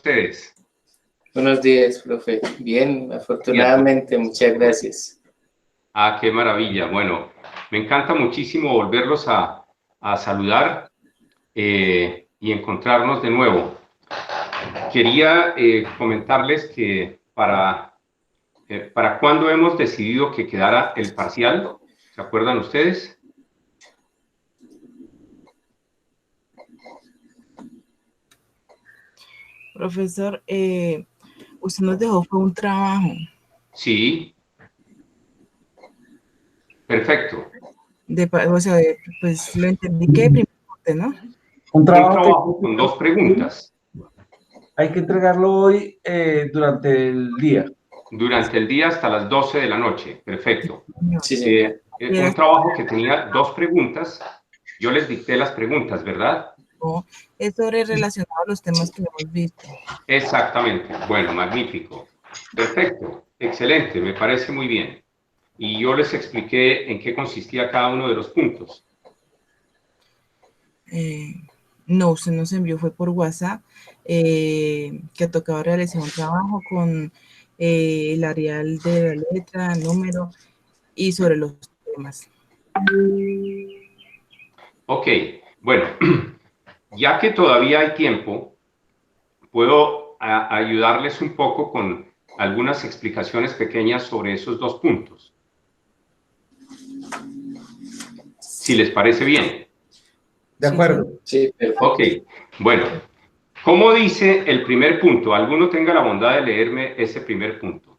ustedes? Buenos días, profe. Bien, afortunadamente, muchas gracias. Ah, qué maravilla. Bueno, me encanta muchísimo volverlos a saludar y encontrarnos de nuevo. Quería comentarles que para cuándo hemos decidido que quedara el parcial, ¿se acuerdan ustedes? Profesor, usted nos dejó fue un trabajo. Sí. Perfecto. Pues lo entendí que de primer corte, ¿no? Un trabajo con 2 preguntas. Hay que entregarlo hoy durante el día. Durante el día hasta las 12 de la noche. Perfecto. Sí, señor. Un trabajo que tenía 2 preguntas. Yo les dicté las preguntas, ¿verdad? No, es sobre relacionado a los temas que hemos visto. Exactamente. Bueno, magnífico. Perfecto. Excelente. Me parece muy bien. Y yo les expliqué en qué consistía cada uno de los puntos. No, usted nos envió, fue por WhatsApp, que tocaba realizar un trabajo con el Arial de la letra, número y sobre los temas. Ok. Bueno, ya que todavía hay tiempo, puedo ayudarles un poco con algunas explicaciones pequeñas sobre esos 2 puntos. Si les parece bien. De acuerdo. Sí, perfecto. Ok, bueno, ¿cómo dice el primer punto? ¿Alguno tenga la bondad de leerme ese primer punto?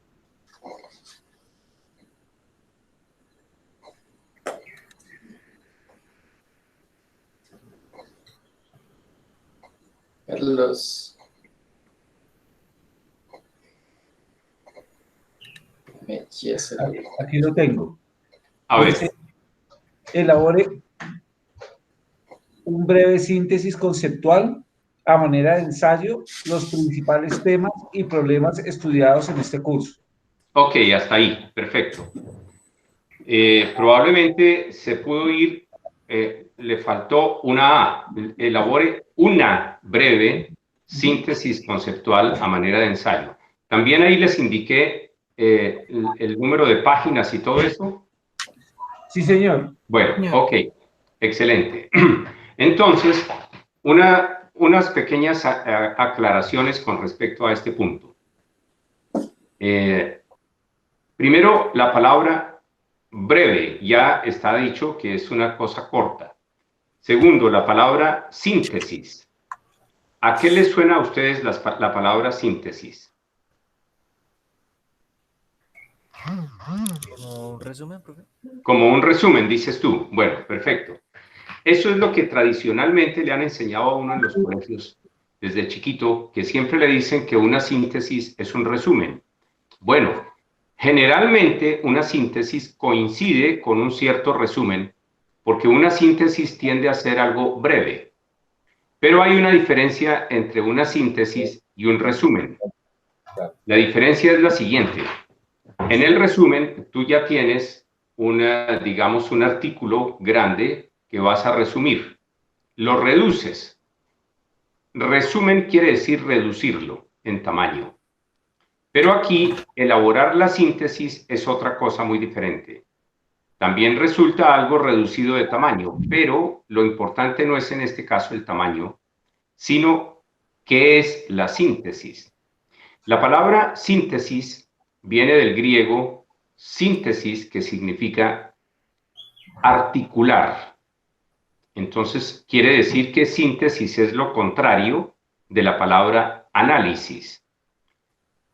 Carlos. Aquí lo tengo. A ver. Dice, elabore un breve síntesis conceptual a manera de ensayo, los principales temas y problemas estudiados en este curso. Ok, hasta ahí, perfecto. Probablemente se pudo ir, le faltó una A. Elabore una breve síntesis conceptual a manera de ensayo. También ahí les indiqué el número de páginas y todo eso. Sí, señor. Bueno, ok, excelente. Entonces, unas pequeñas aclaraciones con respecto a este punto. Primero, la palabra breve, ya está dicho que es una cosa corta. Segundo, la palabra síntesis. ¿A qué les suena a ustedes la palabra síntesis? ¿Como un resumen, profe? Como un resumen, dices tú. Bueno, perfecto. Eso es lo que tradicionalmente le han enseñado a uno en los colegios desde chiquito, que siempre le dicen que una síntesis es un resumen. Bueno, generalmente una síntesis coincide con un cierto resumen, porque una síntesis tiende a ser algo breve. Pero hay una diferencia entre una síntesis y un resumen. La diferencia es la siguiente. En el resumen, tú ya tienes digamos, un artículo grande que vas a resumir. Lo reduces. Resumen quiere decir reducirlo en tamaño. Pero aquí, elaborar la síntesis es otra cosa muy diferente. También resulta algo reducido de tamaño, pero lo importante no es en este caso el tamaño, sino qué es la síntesis. La palabra síntesis viene del griego síntesis, que significa articular. Entonces, quiere decir que síntesis es lo contrario de la palabra análisis.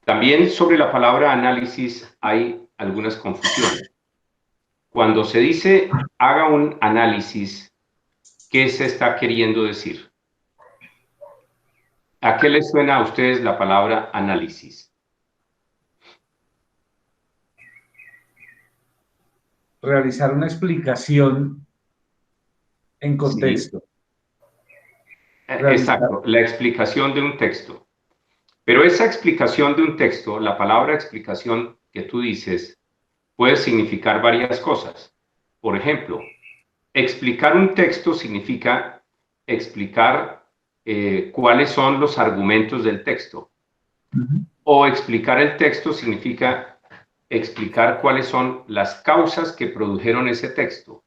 También sobre la palabra análisis hay algunas confusiones. Cuando se dice haga un análisis, ¿qué se está queriendo decir? ¿A qué les suena a ustedes la palabra análisis? Realizar una explicación en contexto. Sí. Exacto, la explicación de un texto. Pero esa explicación de un texto, la palabra explicación que tú dices, puede significar varias cosas. Por ejemplo, explicar un texto significa explicar cuáles son los argumentos del texto. O explicar el texto significa explicar cuáles son las causas que produjeron ese texto.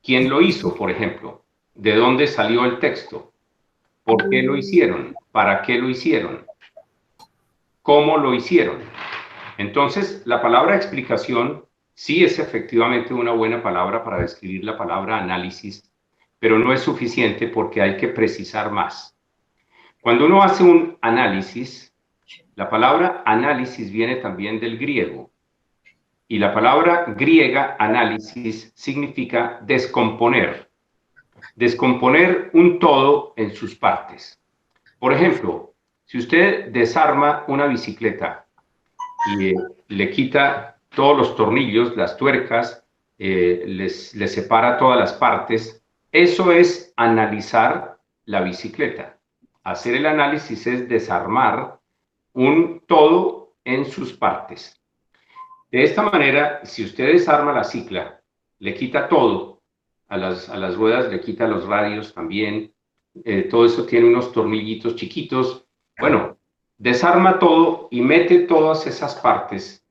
¿Quién lo hizo, por ejemplo? ¿De dónde salió el texto? ¿Por qué lo hicieron? ¿Para qué lo hicieron? ¿Cómo lo hicieron? Entonces, la palabra explicación sí es efectivamente una buena palabra para describir la palabra análisis, pero no es suficiente porque hay que precisar más. Cuando uno hace un análisis, la palabra análisis viene también del griego. Y la palabra griega análisis significa descomponer. Descomponer un todo en sus partes. Por ejemplo, si usted desarma una bicicleta y le quita todos los tornillos, las tuercas, les separa todas las partes, eso es analizar la bicicleta. Hacer el análisis es desarmar un todo en sus partes. De esta manera, si usted desarma la cicla, le quita todo, a las ruedas le quita los radios también, todo eso tiene unos tornillitos chiquitos, bueno, desarma todo y mete todas esas partes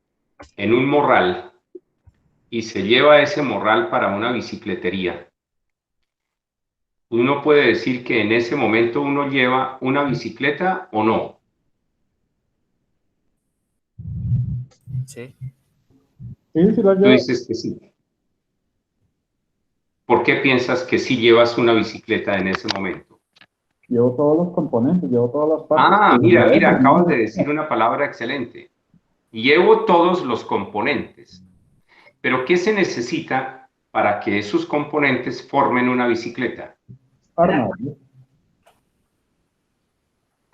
en un morral y se lleva ese morral para una bicicletería. Uno puede decir que en ese momento uno lleva una bicicleta o no. Sí. Sí, la Tú llevo. dices que sí. ¿Por qué piensas que sí llevas una bicicleta en ese momento? Llevo todos los componentes, llevo todas las partes. Ah, mira, Primero, acabas de decir una palabra excelente. Llevo todos los componentes. Pero ¿qué se necesita para que esos componentes formen una bicicleta? armarlo.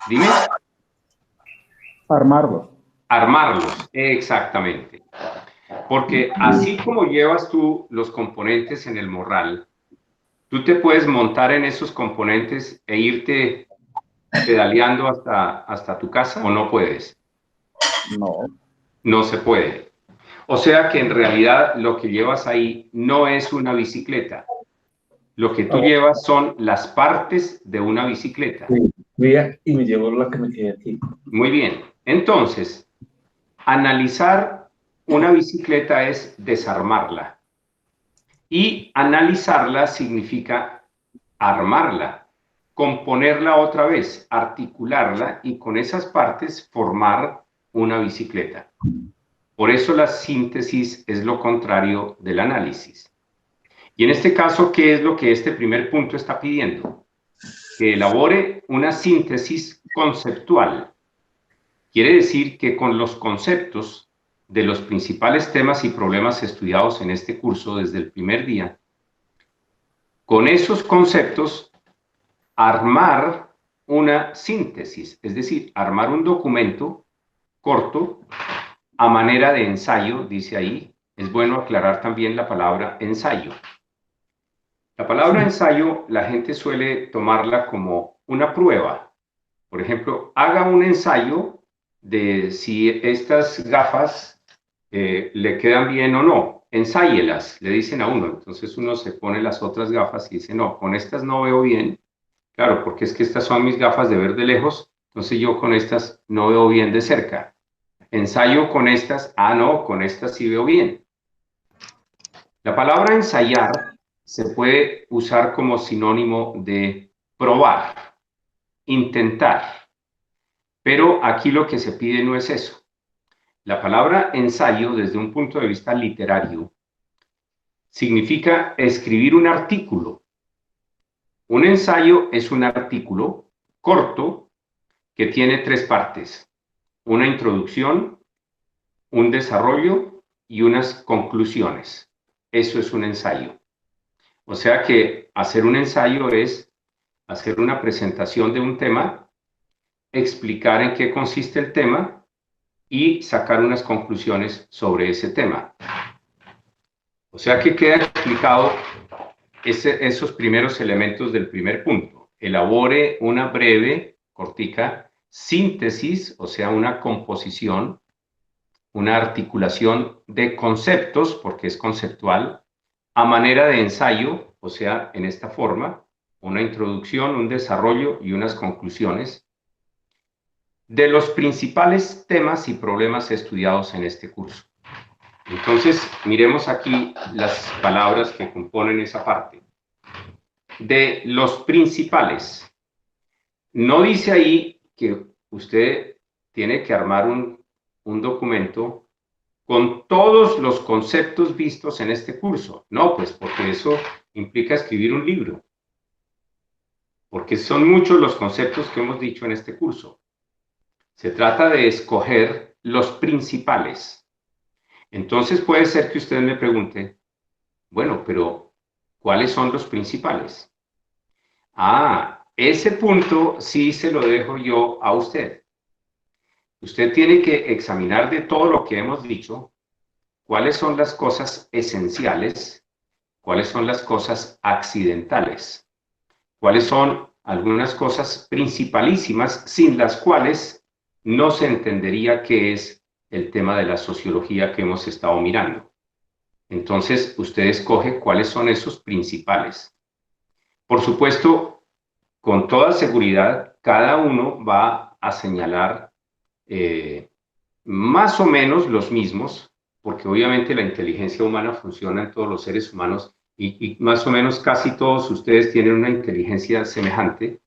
Dime. Armarlo. Armarlos, exactamente. Porque así como llevas tú los componentes en el morral, tú te puedes montar en esos componentes e irte pedaleando hasta tu casa, ¿o no puedes? No. No se puede. O sea que en realidad lo que llevas ahí no es una bicicleta. Lo que tú llevas son las partes de una bicicleta. Sí, mira, y me llevo la que me quedé aquí. Muy bien. Entonces, analizar una bicicleta es desarmarla. Y analizarla significa armarla, componerla otra vez, articularla y con esas partes formar una bicicleta. Por eso la síntesis es lo contrario del análisis. Y en este caso, ¿qué es lo que este primer punto está pidiendo? Que elabore una síntesis conceptual. Quiere decir que con los conceptos de los principales temas y problemas estudiados en este curso desde el primer día, con esos conceptos, armar una síntesis, es decir, armar un documento corto a manera de ensayo, dice ahí. Es bueno aclarar también la palabra ensayo. La palabra ensayo, la gente suele tomarla como una prueba. Por ejemplo, haga un ensayo de si estas gafas le quedan bien o no. Ensáyelas, le dicen a uno. Entonces uno se pone las otras gafas y dice, no, con estas no veo bien. Claro, porque es que estas son mis gafas de ver de lejos, entonces yo con estas no veo bien de cerca. Ensayo con estas, no, con estas sí veo bien. La palabra ensayar se puede usar como sinónimo de probar, intentar. Pero aquí lo que se pide no es eso. La palabra ensayo, desde un punto de vista literario, significa escribir un artículo. Un ensayo es un artículo corto que tiene tres partes: una introducción, un desarrollo y unas conclusiones. Eso es un ensayo. O sea que hacer un ensayo es hacer una presentación de un tema, explicar en qué consiste el tema y sacar unas conclusiones sobre ese tema. O sea que queda explicado esos primeros elementos del primer punto. Elabore una breve, cortica, síntesis, o sea, una composición, una articulación de conceptos, porque es conceptual, a manera de ensayo, o sea, en esta forma, una introducción, un desarrollo y unas conclusiones de los principales temas y problemas estudiados en este curso. Entonces, miremos aquí las palabras que componen esa parte. De los principales. No dice ahí que usted tiene que armar un documento con todos los conceptos vistos en este curso. No, pues porque eso implica escribir un libro. Porque son muchos los conceptos que hemos dicho en este curso. Se trata de escoger los principales. Entonces puede ser que usted me pregunte, bueno, pero ¿cuáles son los principales? Ah, ese punto sí se lo dejo yo a usted. Usted tiene que examinar de todo lo que hemos dicho, cuáles son las cosas esenciales, cuáles son las cosas accidentales, cuáles son algunas cosas principalísimas sin las cuales no se entendería qué es el tema de la sociología que hemos estado mirando. Entonces, usted escoge cuáles son esos principales. Por supuesto, con toda seguridad, cada uno va a señalar más o menos los mismos, porque obviamente la inteligencia humana funciona en todos los seres humanos y más o menos casi todos ustedes tienen una inteligencia semejante,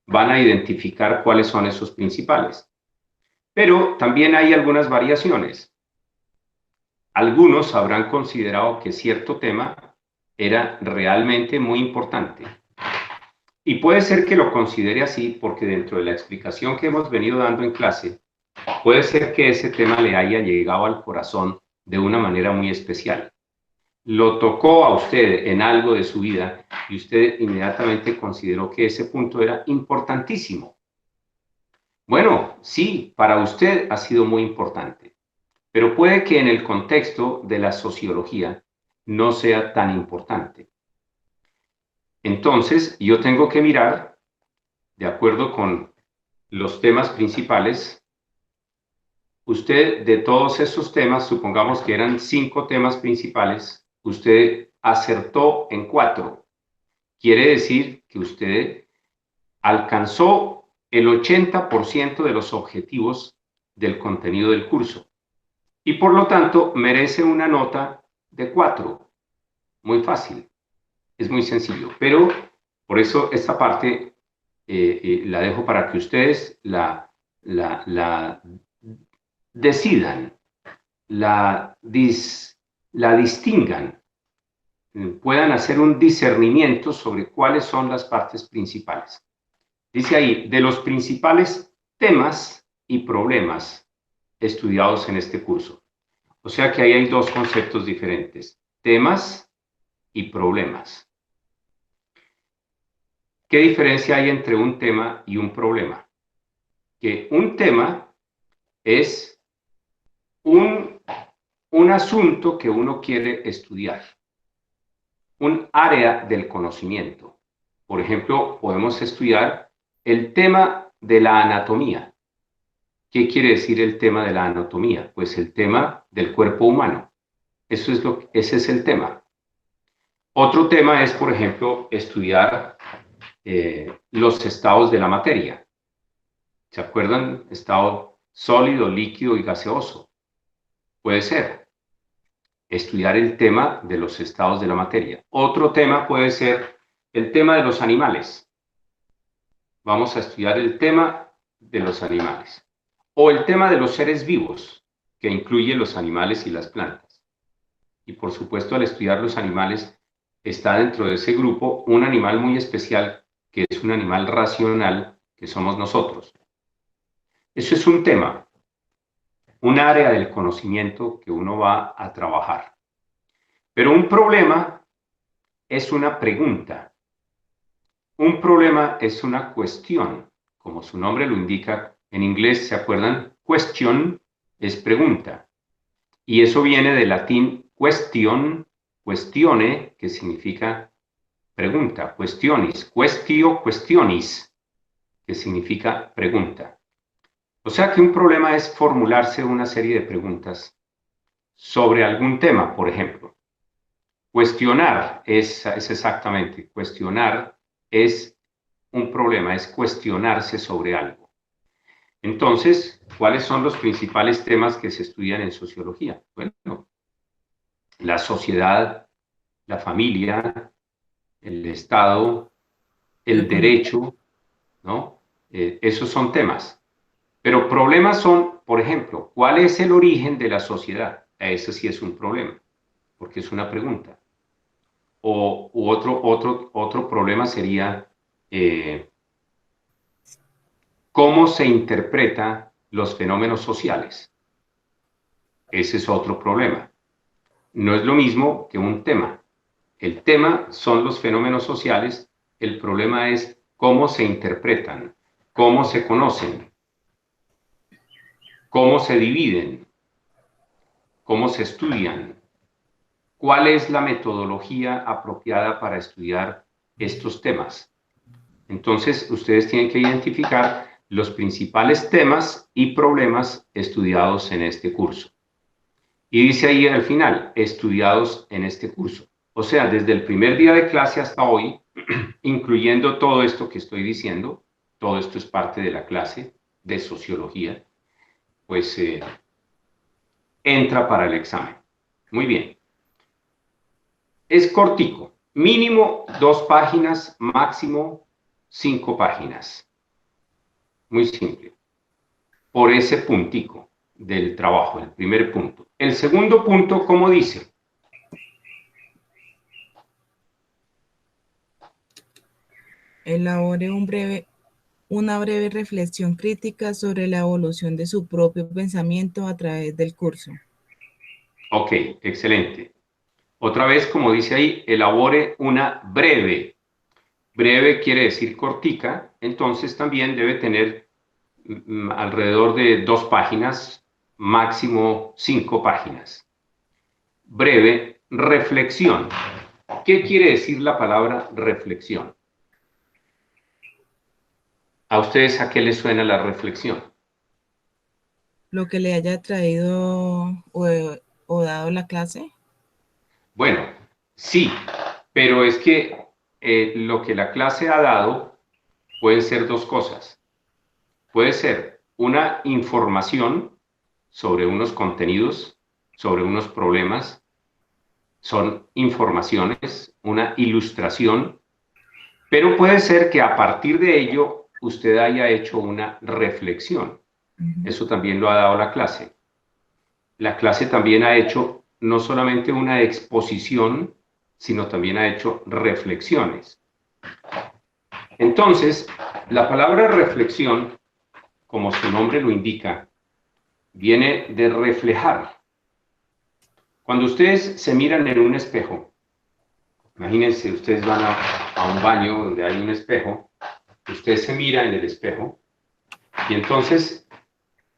van a identificar cuáles son esos principales. Pero también hay algunas variaciones. Algunos habrán considerado que cierto tema era realmente muy importante. Y puede ser que lo considere así porque dentro de la explicación que hemos venido dando en clase, puede ser que ese tema le haya llegado al corazón de una manera muy especial. Lo tocó a usted en algo de su vida y usted inmediatamente consideró que ese punto era importantísimo. Bueno, sí, para usted ha sido muy importante, pero puede que en el contexto de la sociología no sea tan importante. Entonces, yo tengo que mirar, de acuerdo con los temas principales, usted de todos esos temas, supongamos que eran 5 temas principales, usted acertó en 4. Quiere decir que usted alcanzó el 80% de los objetivos del contenido del curso. Y por lo tanto, merece una nota de 4. Muy fácil. Es muy sencillo. Pero por eso esta parte la dejo para que ustedes la decidan, la distingan, puedan hacer un discernimiento sobre cuáles son las partes principales. Dice ahí, de los principales temas y problemas estudiados en este curso. O sea que ahí hay 2 conceptos diferentes, temas y problemas. ¿Qué diferencia hay entre un tema y un problema? Que un tema es un asunto que uno quiere estudiar, un área del conocimiento. Por ejemplo, podemos estudiar el tema de la anatomía. ¿Qué quiere decir el tema de la anatomía? Pues el tema del cuerpo humano. Ese es el tema. Otro tema es, por ejemplo, estudiar los estados de la materia. ¿Se acuerdan? Estado sólido, líquido y gaseoso. Puede ser estudiar el tema de los estados de la materia. Otro tema puede ser el tema de los animales. Vamos a estudiar el tema de los animales. O el tema de los seres vivos, que incluye los animales y las plantas. Y por supuesto, al estudiar los animales, está dentro de ese grupo un animal muy especial, que es un animal racional, que somos nosotros. Eso es un tema, un área del conocimiento que uno va a trabajar. Pero un problema es una pregunta. Un problema es una cuestión, como su nombre lo indica. En inglés, ¿se acuerdan? Question es pregunta. Y eso viene del latín question, questione, que significa pregunta. Questionis, questio, questionis, que significa pregunta. O sea que un problema es formularse una serie de preguntas sobre algún tema, por ejemplo. Cuestionar es exactamente, cuestionar es un problema, es cuestionarse sobre algo. Entonces, ¿cuáles son los principales temas que se estudian en sociología? Bueno, la sociedad, la familia, el Estado, el derecho, ¿no? Esos son temas. Pero problemas son, por ejemplo, ¿cuál es el origen de la sociedad? Ese sí es un problema, porque es una pregunta. Otro problema sería cómo se interpretan los fenómenos sociales. Ese es otro problema. No es lo mismo que un tema. El tema son los fenómenos sociales, el problema es cómo se interpretan, cómo se conocen, cómo se dividen, cómo se estudian, cuál es la metodología apropiada para estudiar estos temas. Entonces, ustedes tienen que identificar los principales temas y problemas estudiados en este curso. Y dice ahí al final, estudiados en este curso. O sea, desde el primer día de clase hasta hoy, incluyendo todo esto que estoy diciendo, todo esto es parte de la clase de sociología, pues entra para el examen. Muy bien. Es cortico, mínimo 2 páginas, máximo 5 páginas. Muy simple. Por ese puntico del trabajo, el primer punto. El segundo punto, ¿cómo dice? Elabore una breve reflexión crítica sobre la evolución de su propio pensamiento a través del curso. Ok, excelente. Otra vez, como dice ahí, elabore una breve. Breve quiere decir cortica, entonces también debe tener alrededor de 2 páginas, máximo 5 páginas. Breve reflexión. ¿Qué quiere decir la palabra reflexión? ¿A ustedes a qué les suena la reflexión? Lo que le haya traído o dado la clase. Bueno, sí, pero es que lo que la clase ha dado pueden ser 2 cosas. Puede ser una información sobre unos contenidos, sobre unos problemas, son informaciones, una ilustración, pero puede ser que a partir de ello usted haya hecho una reflexión. Eso también lo ha dado la clase. La clase también ha hecho no solamente una exposición, sino también ha hecho reflexiones. Entonces, la palabra reflexión, como su nombre lo indica, viene de reflejar. Cuando ustedes se miran en un espejo, imagínense, ustedes van a un baño donde hay un espejo, usted se mira en el espejo, y entonces,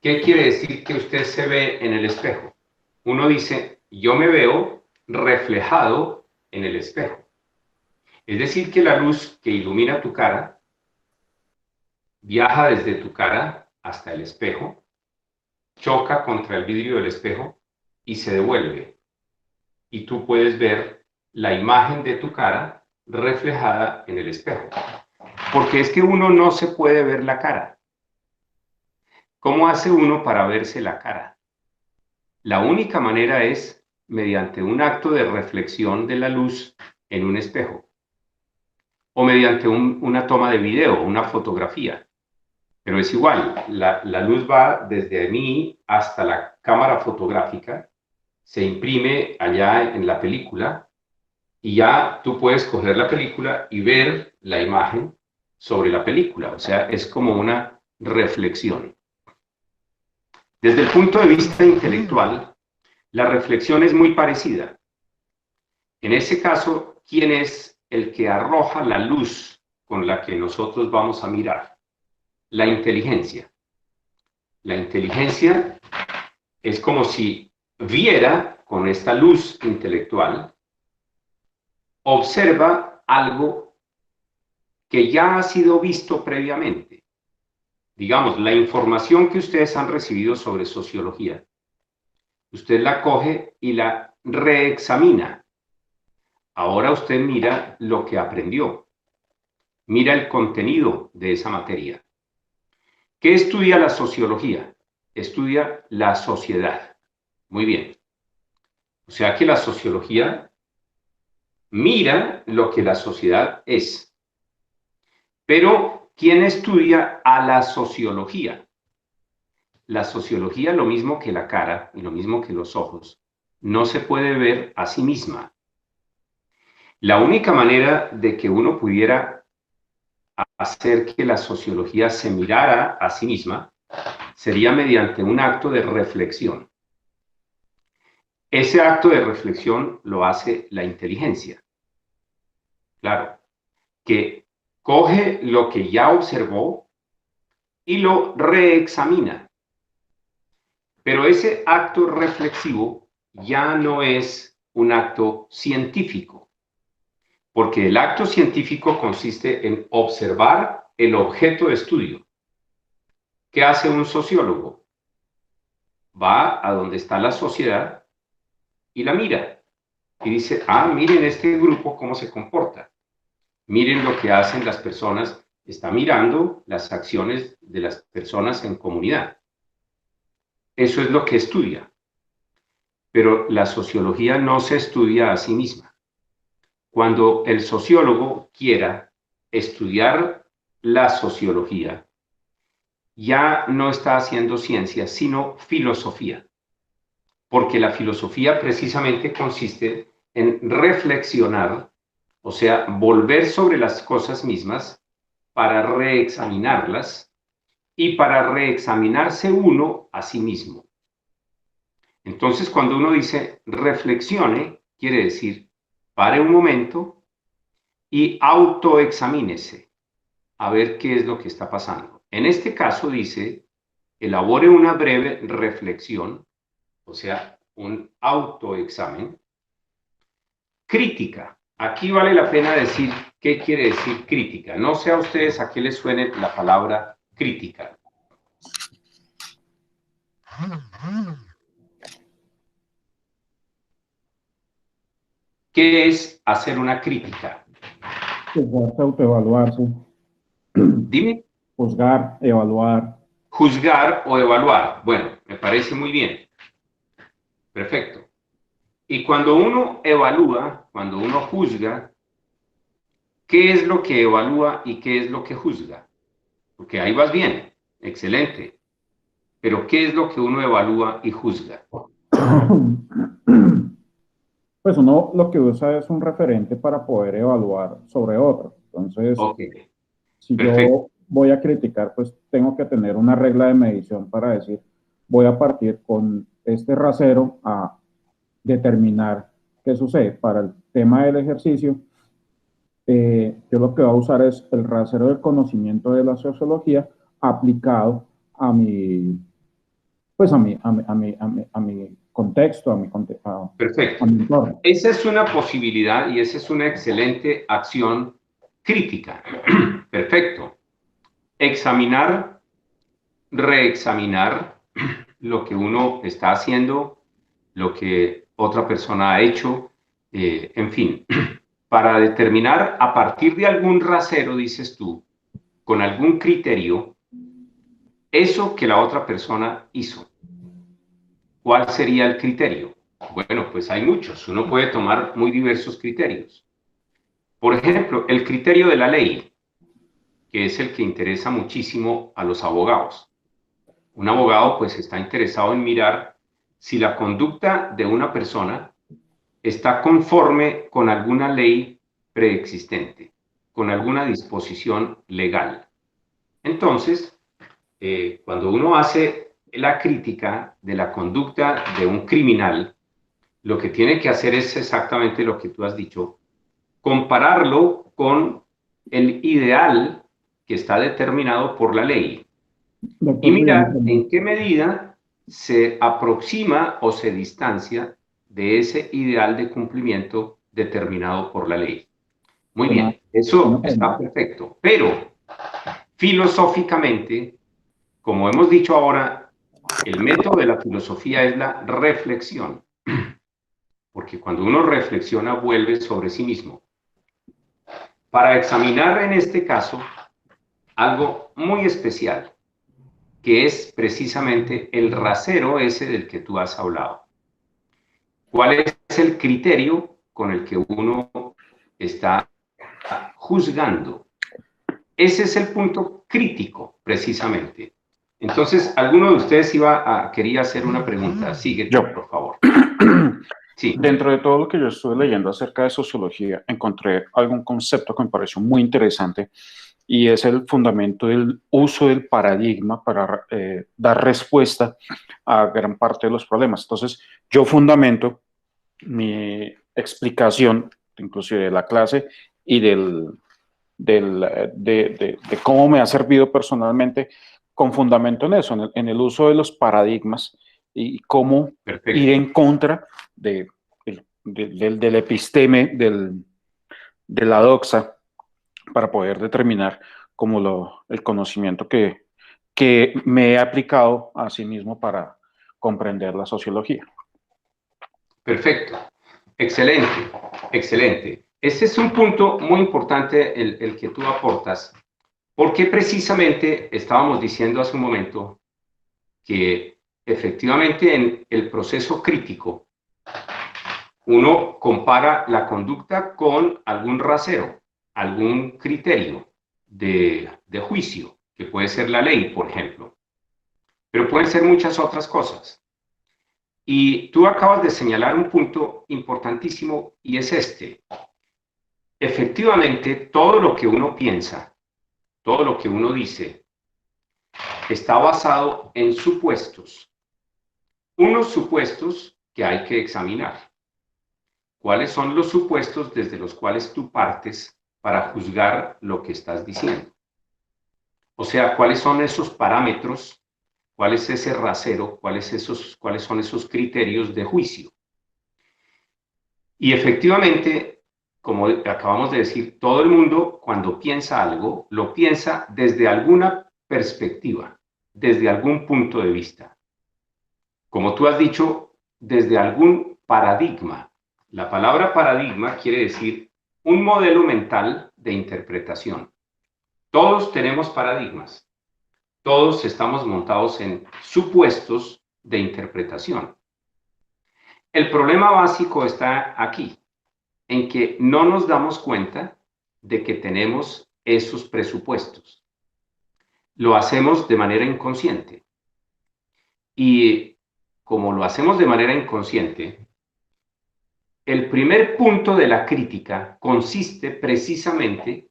¿qué quiere decir que usted se ve en el espejo? Uno dice, yo me veo reflejado en el espejo. Es decir, que la luz que ilumina tu cara viaja desde tu cara hasta el espejo, choca contra el vidrio del espejo y se devuelve. Y tú puedes ver la imagen de tu cara reflejada en el espejo. Porque es que uno no se puede ver la cara. ¿Cómo hace uno para verse la cara? La única manera es mediante un acto de reflexión de la luz en un espejo. O mediante una toma de video, una fotografía. Pero es igual, la luz va desde mí hasta la cámara fotográfica, se imprime allá en la película y ya tú puedes coger la película y ver la imagen sobre la película. O sea, es como una reflexión. Desde el punto de vista intelectual, la reflexión es muy parecida. En ese caso, ¿quién es el que arroja la luz con la que nosotros vamos a mirar? La inteligencia. La inteligencia es como si viera con esta luz intelectual, observa algo que ya ha sido visto previamente. Digamos, la información que ustedes han recibido sobre sociología, usted la coge y la reexamina. Ahora usted mira lo que aprendió. mira el contenido de esa materia. ¿Qué estudia la sociología? Estudia la sociedad. Muy bien. O sea que la sociología mira lo que la sociedad es. Pero, ¿quién estudia a la sociología? La sociología, lo mismo que la cara y lo mismo que los ojos, no se puede ver a sí misma. La única manera de que uno pudiera hacer que la sociología se mirara a sí misma sería mediante un acto de reflexión. Ese acto de reflexión lo hace la inteligencia. Claro, que coge lo que ya observó y lo reexamina. Pero ese acto reflexivo ya no es un acto científico, porque el acto científico consiste en observar el objeto de estudio. ¿Qué hace un sociólogo? Va a donde está la sociedad y la mira. Y dice, ah, miren este grupo cómo se comporta. Miren lo que hacen las personas. Está mirando las acciones de las personas en comunidad. Eso es lo que estudia. Pero la sociología no se estudia a sí misma. Cuando el sociólogo quiera estudiar la sociología, ya no está haciendo ciencia, sino filosofía. Porque la filosofía precisamente consiste en reflexionar, o sea, volver sobre las cosas mismas para reexaminarlas y para reexaminarse uno a sí mismo. Entonces, cuando uno dice reflexione, quiere decir pare un momento y autoexamínese a ver qué es lo que está pasando. En este caso dice, elabore una breve reflexión, o sea, un autoexamen. Crítica. Aquí vale la pena decir qué quiere decir crítica. No sé a ustedes a qué les suene la palabra crítica. ¿Qué es hacer una crítica? Juzgarse, autoevaluarse, Dime. juzgar, evaluar. Juzgar o evaluar. Bueno, me parece muy bien. Perfecto. Y cuando uno evalúa, cuando uno juzga, ¿qué es lo que evalúa y qué es lo que juzga? Porque ahí vas bien, excelente. Pero ¿qué es lo que uno evalúa y juzga? Pues uno lo que usa es un referente para poder evaluar sobre otro. Entonces, Okay. si Perfecto. yo voy a criticar, pues tengo que tener una regla de medición para decir, voy a partir con este rasero a determinar qué sucede. Para el tema del ejercicio, yo lo que voy a usar es el rasero del conocimiento de la sociología aplicado a mi, pues a mi contexto, Perfecto. a mi entorno. Esa es una posibilidad y esa es una excelente acción crítica. Perfecto. Examinar, reexaminar lo que uno está haciendo, lo que otra persona ha hecho, en fin, para determinar a partir de algún rasero, dices tú, con algún criterio, eso que la otra persona hizo. ¿Cuál sería el criterio? Bueno, pues hay muchos. Uno puede tomar muy diversos criterios. Por ejemplo, el criterio de la ley, que es el que interesa muchísimo a los abogados. Un abogado pues está interesado en mirar si la conducta de una persona está conforme con alguna ley preexistente, con alguna disposición legal. Entonces, cuando uno hace la crítica de la conducta de un criminal, lo que tiene que hacer es exactamente lo que tú has dicho, compararlo con el ideal que está determinado por la ley y mirar en qué medida se aproxima o se distancia de ese ideal de cumplimiento determinado por la ley. Muy bien, eso está perfecto, pero filosóficamente, como hemos dicho ahora, el método de la filosofía es la reflexión, porque cuando uno reflexiona vuelve sobre sí mismo. para examinar en este caso algo muy especial, que es precisamente el rasero ese del que tú has hablado. ¿Cuál es el criterio con el que uno está juzgando? Ese es el punto crítico, precisamente. Entonces, alguno de ustedes quería hacer una pregunta. Sigue, Yo. por favor. Sí. Dentro de todo lo que yo estuve leyendo acerca de sociología, encontré algún concepto que me pareció muy interesante y es el fundamento del uso del paradigma para dar respuesta a gran parte de los problemas. Entonces, yo fundamento mi explicación, inclusive de la clase y de cómo me ha servido personalmente, con fundamento en eso, en el uso de los paradigmas y cómo Perfecto. ir en contra del episteme, de la doxa, para poder determinar como el conocimiento que me he aplicado a sí mismo para comprender la sociología. Perfecto. Excelente, excelente. Este es un punto muy importante el que tú aportas, porque precisamente estábamos diciendo hace un momento que efectivamente en el proceso crítico uno compara la conducta con algún rasero, algún criterio de juicio, que puede ser la ley, por ejemplo, pero pueden ser muchas otras cosas. Y tú acabas de señalar un punto importantísimo y es este. Efectivamente, todo lo que uno piensa, todo lo que uno dice, está basado en supuestos. Unos supuestos que hay que examinar. ¿Cuáles son los supuestos desde los cuales tú partes para juzgar lo que estás diciendo? O sea, ¿cuáles son esos parámetros? ¿Cuál es ese rasero? ¿Cuáles son esos criterios de juicio? Y efectivamente, como acabamos de decir, todo el mundo cuando piensa algo, lo piensa desde alguna perspectiva, desde algún punto de vista. Como tú has dicho, desde algún paradigma. La palabra paradigma quiere decir un modelo mental de interpretación. Todos tenemos paradigmas. Todos estamos montados en supuestos de interpretación. El problema básico está aquí, en que no nos damos cuenta de que tenemos esos presupuestos. Lo hacemos de manera inconsciente. Y como lo hacemos de manera inconsciente, el primer punto de la crítica consiste precisamente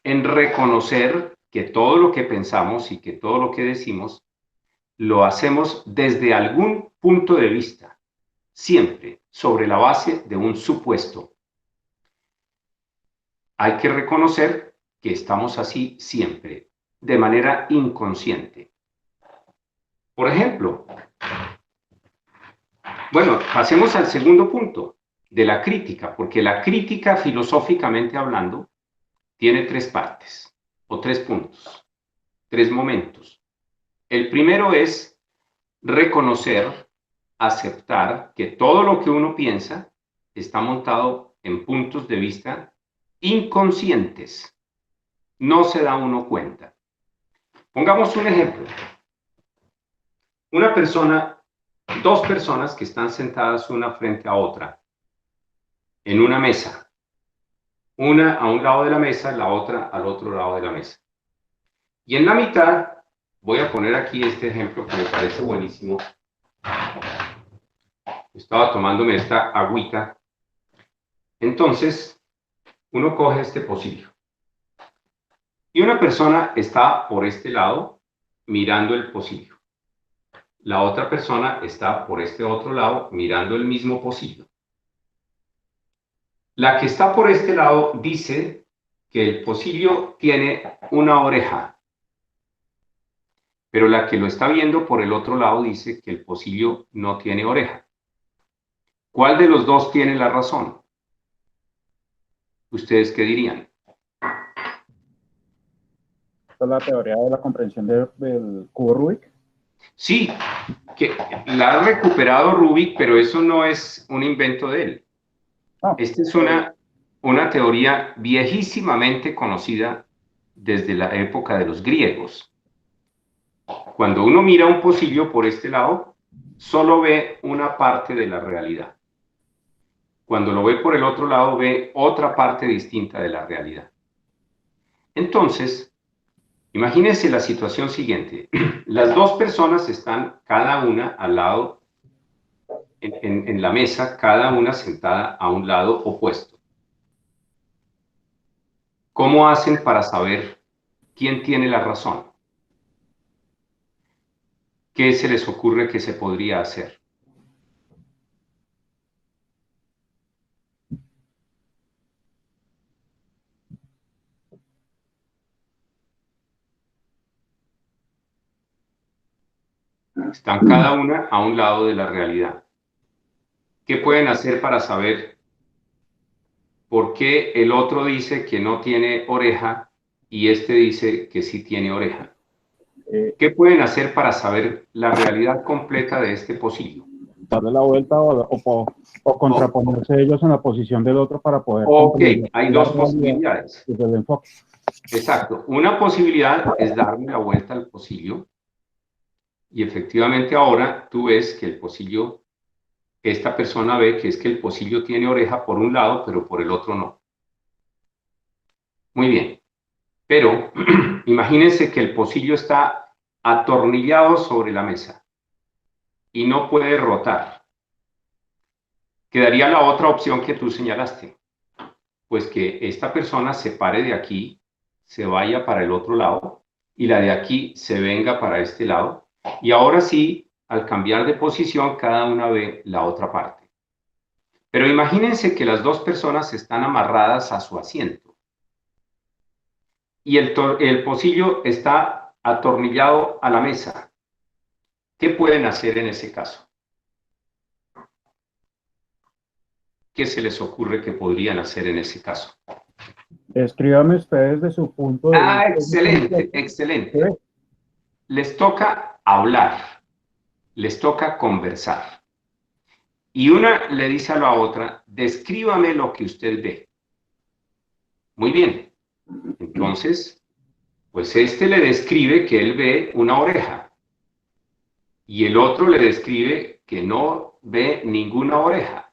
en reconocer que todo lo que pensamos y que todo lo que decimos lo hacemos desde algún punto de vista, siempre sobre la base de un supuesto. Hay que reconocer que estamos así siempre, de manera inconsciente. Por ejemplo, bueno, pasemos al segundo punto de la crítica, porque la crítica, filosóficamente hablando, tiene tres partes, o tres puntos, tres momentos. El primero es reconocer, aceptar que todo lo que uno piensa está montado en puntos de vista inconscientes. No se da uno cuenta. Pongamos un ejemplo. Dos personas que están sentadas una frente a otra en una mesa. Una a un lado de la mesa, la otra al otro lado de la mesa. Y en la mitad, voy a poner aquí este ejemplo que me parece buenísimo. Estaba tomándome esta agüita. Entonces, uno coge este pocillo. Y una persona está por este lado mirando el pocillo. La otra persona está por este otro lado mirando el mismo pocillo. La que está por este lado dice que el pocillo tiene una oreja, pero la que lo está viendo por el otro lado dice que el pocillo no tiene oreja. ¿Cuál de los dos tiene la razón? ¿Ustedes qué dirían? ¿Esta es la teoría de la comprensión del cubo Rubik? Sí, que la ha recuperado Rubik, pero eso no es un invento de él. No. Esta es una una teoría viejísimamente conocida desde la época de los griegos. Cuando uno mira un pocillo por este lado, solo ve una parte de la realidad. Cuando lo ve por el otro lado, ve otra parte distinta de la realidad. Entonces, imagínense la situación siguiente. Las dos personas están cada una al lado, en la mesa, cada una sentada a un lado opuesto. ¿Cómo hacen para saber quién tiene la razón? ¿Qué se les ocurre que se podría hacer? Están cada una a un lado de la realidad. ¿Qué pueden hacer para saber por qué el otro dice que no tiene oreja y este dice que sí tiene oreja? ¿Qué pueden hacer para saber la realidad completa de este pocillo? Darle la vuelta o contraponerse ellos en la posición del otro para poder... Ok, hay dos posibilidades. Desde el enfoque. Exacto. Una posibilidad es darle la vuelta al pocillo y efectivamente ahora tú ves que el pocillo, esta persona ve que es que el pocillo tiene oreja por un lado, pero por el otro no. Muy bien. Pero imagínense que el pocillo está atornillado sobre la mesa y no puede rotar. Quedaría la otra opción que tú señalaste, pues que esta persona se pare de aquí, se vaya para el otro lado y la de aquí se venga para este lado. Y ahora sí, al cambiar de posición, cada una ve la otra parte. Pero imagínense que las dos personas están amarradas a su asiento y el pocillo está atornillado a la mesa. ¿Qué pueden hacer en ese caso? ¿Qué se les ocurre que podrían hacer en ese caso? Escríbame ustedes de su punto de vista. Excelente, excelente. ¿Sí? Les toca hablar, les toca conversar. Y una le dice a la otra, descríbame lo que usted ve. Muy bien. Entonces, pues este le describe que él ve una oreja. Y el otro le describe que no ve ninguna oreja.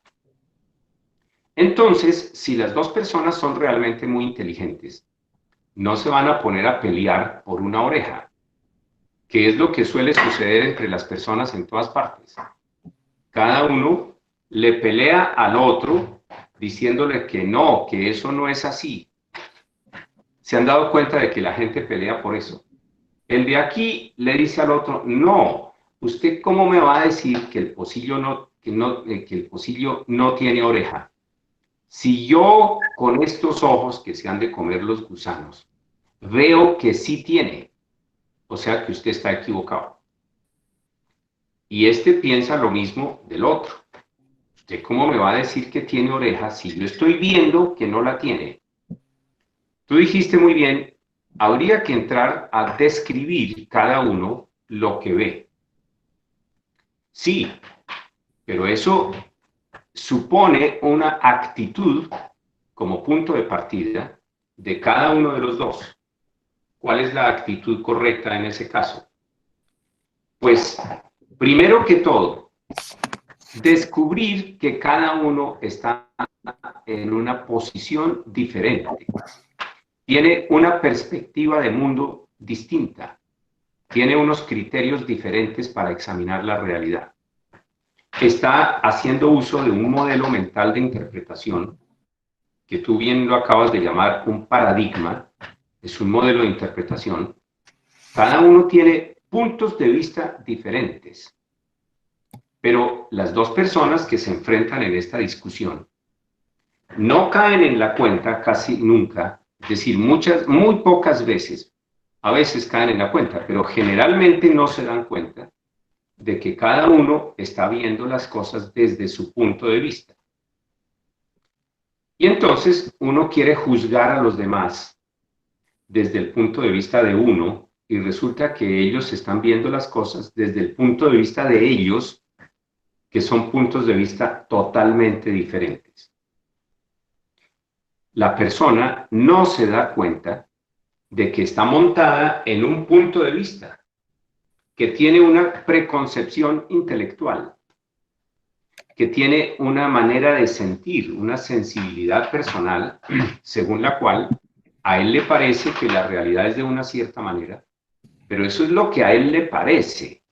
Entonces, si las dos personas son realmente muy inteligentes, no se van a poner a pelear por una oreja, que es lo que suele suceder entre las personas en todas partes. Cada uno le pelea al otro diciéndole que no, que eso no es así. ¿Se han dado cuenta de que la gente pelea por eso? El de aquí le dice al otro, no, ¿usted cómo me va a decir que el pocillo no tiene oreja? Si yo con estos ojos que se han de comer los gusanos, veo que sí tiene, o sea que usted está equivocado. Y este piensa lo mismo del otro. ¿Usted cómo me va a decir que tiene oreja si yo estoy viendo que no la tiene? Tú dijiste muy bien, habría que entrar a describir cada uno lo que ve. Sí, pero eso supone una actitud como punto de partida de cada uno de los dos. ¿Cuál es la actitud correcta en ese caso? Pues, primero que todo, descubrir que cada uno está en una posición diferente. Tiene una perspectiva de mundo distinta. Tiene unos criterios diferentes para examinar la realidad. Está haciendo uso de un modelo mental de interpretación que tú bien lo acabas de llamar un paradigma, es un modelo de interpretación. Cada uno tiene puntos de vista diferentes, pero las dos personas que se enfrentan en esta discusión no caen en la cuenta casi nunca, es decir, muy pocas veces, a veces caen en la cuenta, pero generalmente no se dan cuenta de que cada uno está viendo las cosas desde su punto de vista. Y entonces uno quiere juzgar a los demás desde el punto de vista de uno y resulta que ellos están viendo las cosas desde el punto de vista de ellos, que son puntos de vista totalmente diferentes. la persona no se da cuenta de que está montada en un punto de vista, que tiene una preconcepción intelectual, que tiene una manera de sentir, una sensibilidad personal, según la cual a él le parece que la realidad es de una cierta manera, pero eso es lo que a él le parece,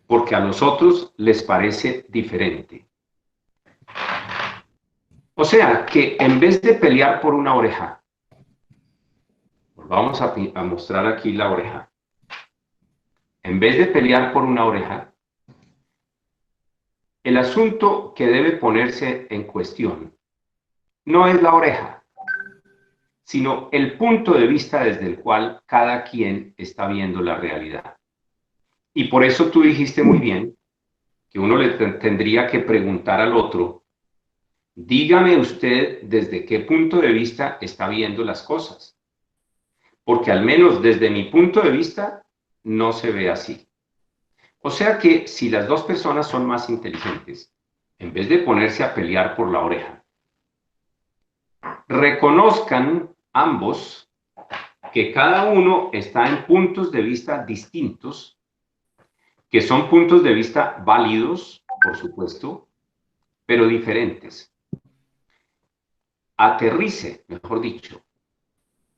porque a los otros les parece diferente. O sea, que en vez de pelear por una oreja, vamos a mostrar aquí la oreja, en vez de pelear por una oreja, el asunto que debe ponerse en cuestión no es la oreja, sino el punto de vista desde el cual cada quien está viendo la realidad. Y por eso tú dijiste muy bien que uno le tendría que preguntar al otro, dígame usted desde qué punto de vista está viendo las cosas, porque al menos desde mi punto de vista no se ve así. O sea que si las dos personas son más inteligentes, en vez de ponerse a pelear por la oreja, reconozcan ambos que cada uno está en puntos de vista distintos, que son puntos de vista válidos, por supuesto, pero diferentes. Aterrice, mejor dicho,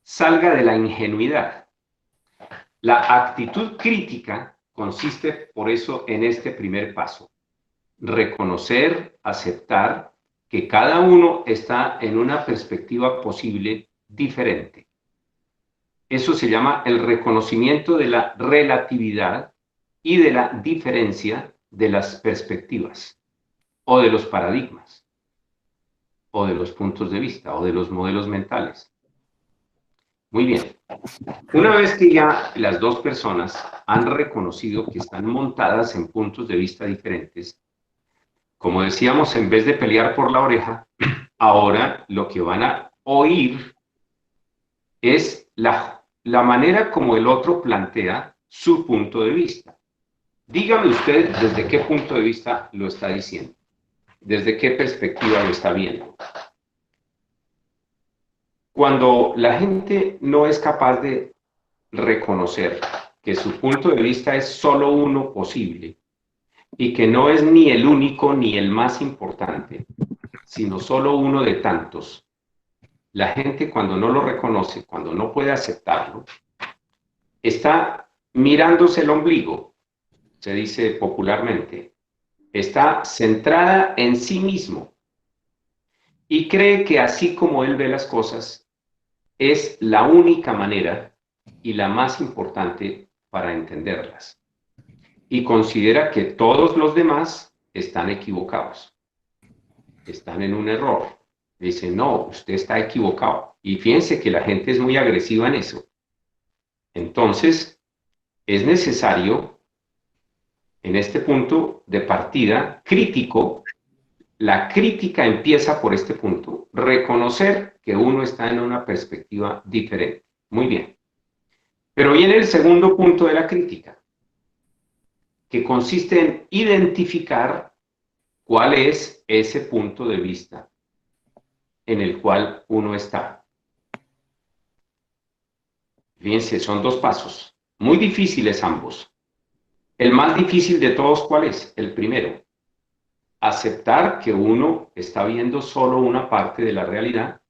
salga de la ingenuidad. La actitud crítica consiste, por eso, en este primer paso. Reconocer, aceptar que cada uno está en una perspectiva posible diferente. Eso se llama el reconocimiento de la relatividad y de la diferencia de las perspectivas, o de los paradigmas, o de los puntos de vista, o de los modelos mentales. Muy bien. Una vez que ya las dos personas han reconocido que están montadas en puntos de vista diferentes, como decíamos, en vez de pelear por la oreja, ahora lo que van a oír es la manera como el otro plantea su punto de vista. Dígame usted desde qué punto de vista lo está diciendo, desde qué perspectiva lo está viendo. Cuando la gente no es capaz de reconocer que su punto de vista es solo uno posible y que no es ni el único ni el más importante, sino solo uno de tantos, la gente cuando no lo reconoce, cuando no puede aceptarlo, está mirándose el ombligo, se dice popularmente, está centrada en sí mismo y cree que así como él ve las cosas, es la única manera y la más importante para entenderlas. Y considera que todos los demás están equivocados, están en un error. Dice, no, usted está equivocado. Y fíjense que la gente es muy agresiva en eso. Entonces, es necesario, en este punto de partida crítico, la crítica empieza por este punto, reconocer que uno está en una perspectiva diferente. Muy bien. Pero viene el segundo punto de la crítica, que consiste en identificar cuál es ese punto de vista en el cual uno está. Fíjense, son dos pasos, muy difíciles ambos. El más difícil de todos, ¿cuál es? El primero, aceptar que uno está viendo solo una parte de la realidad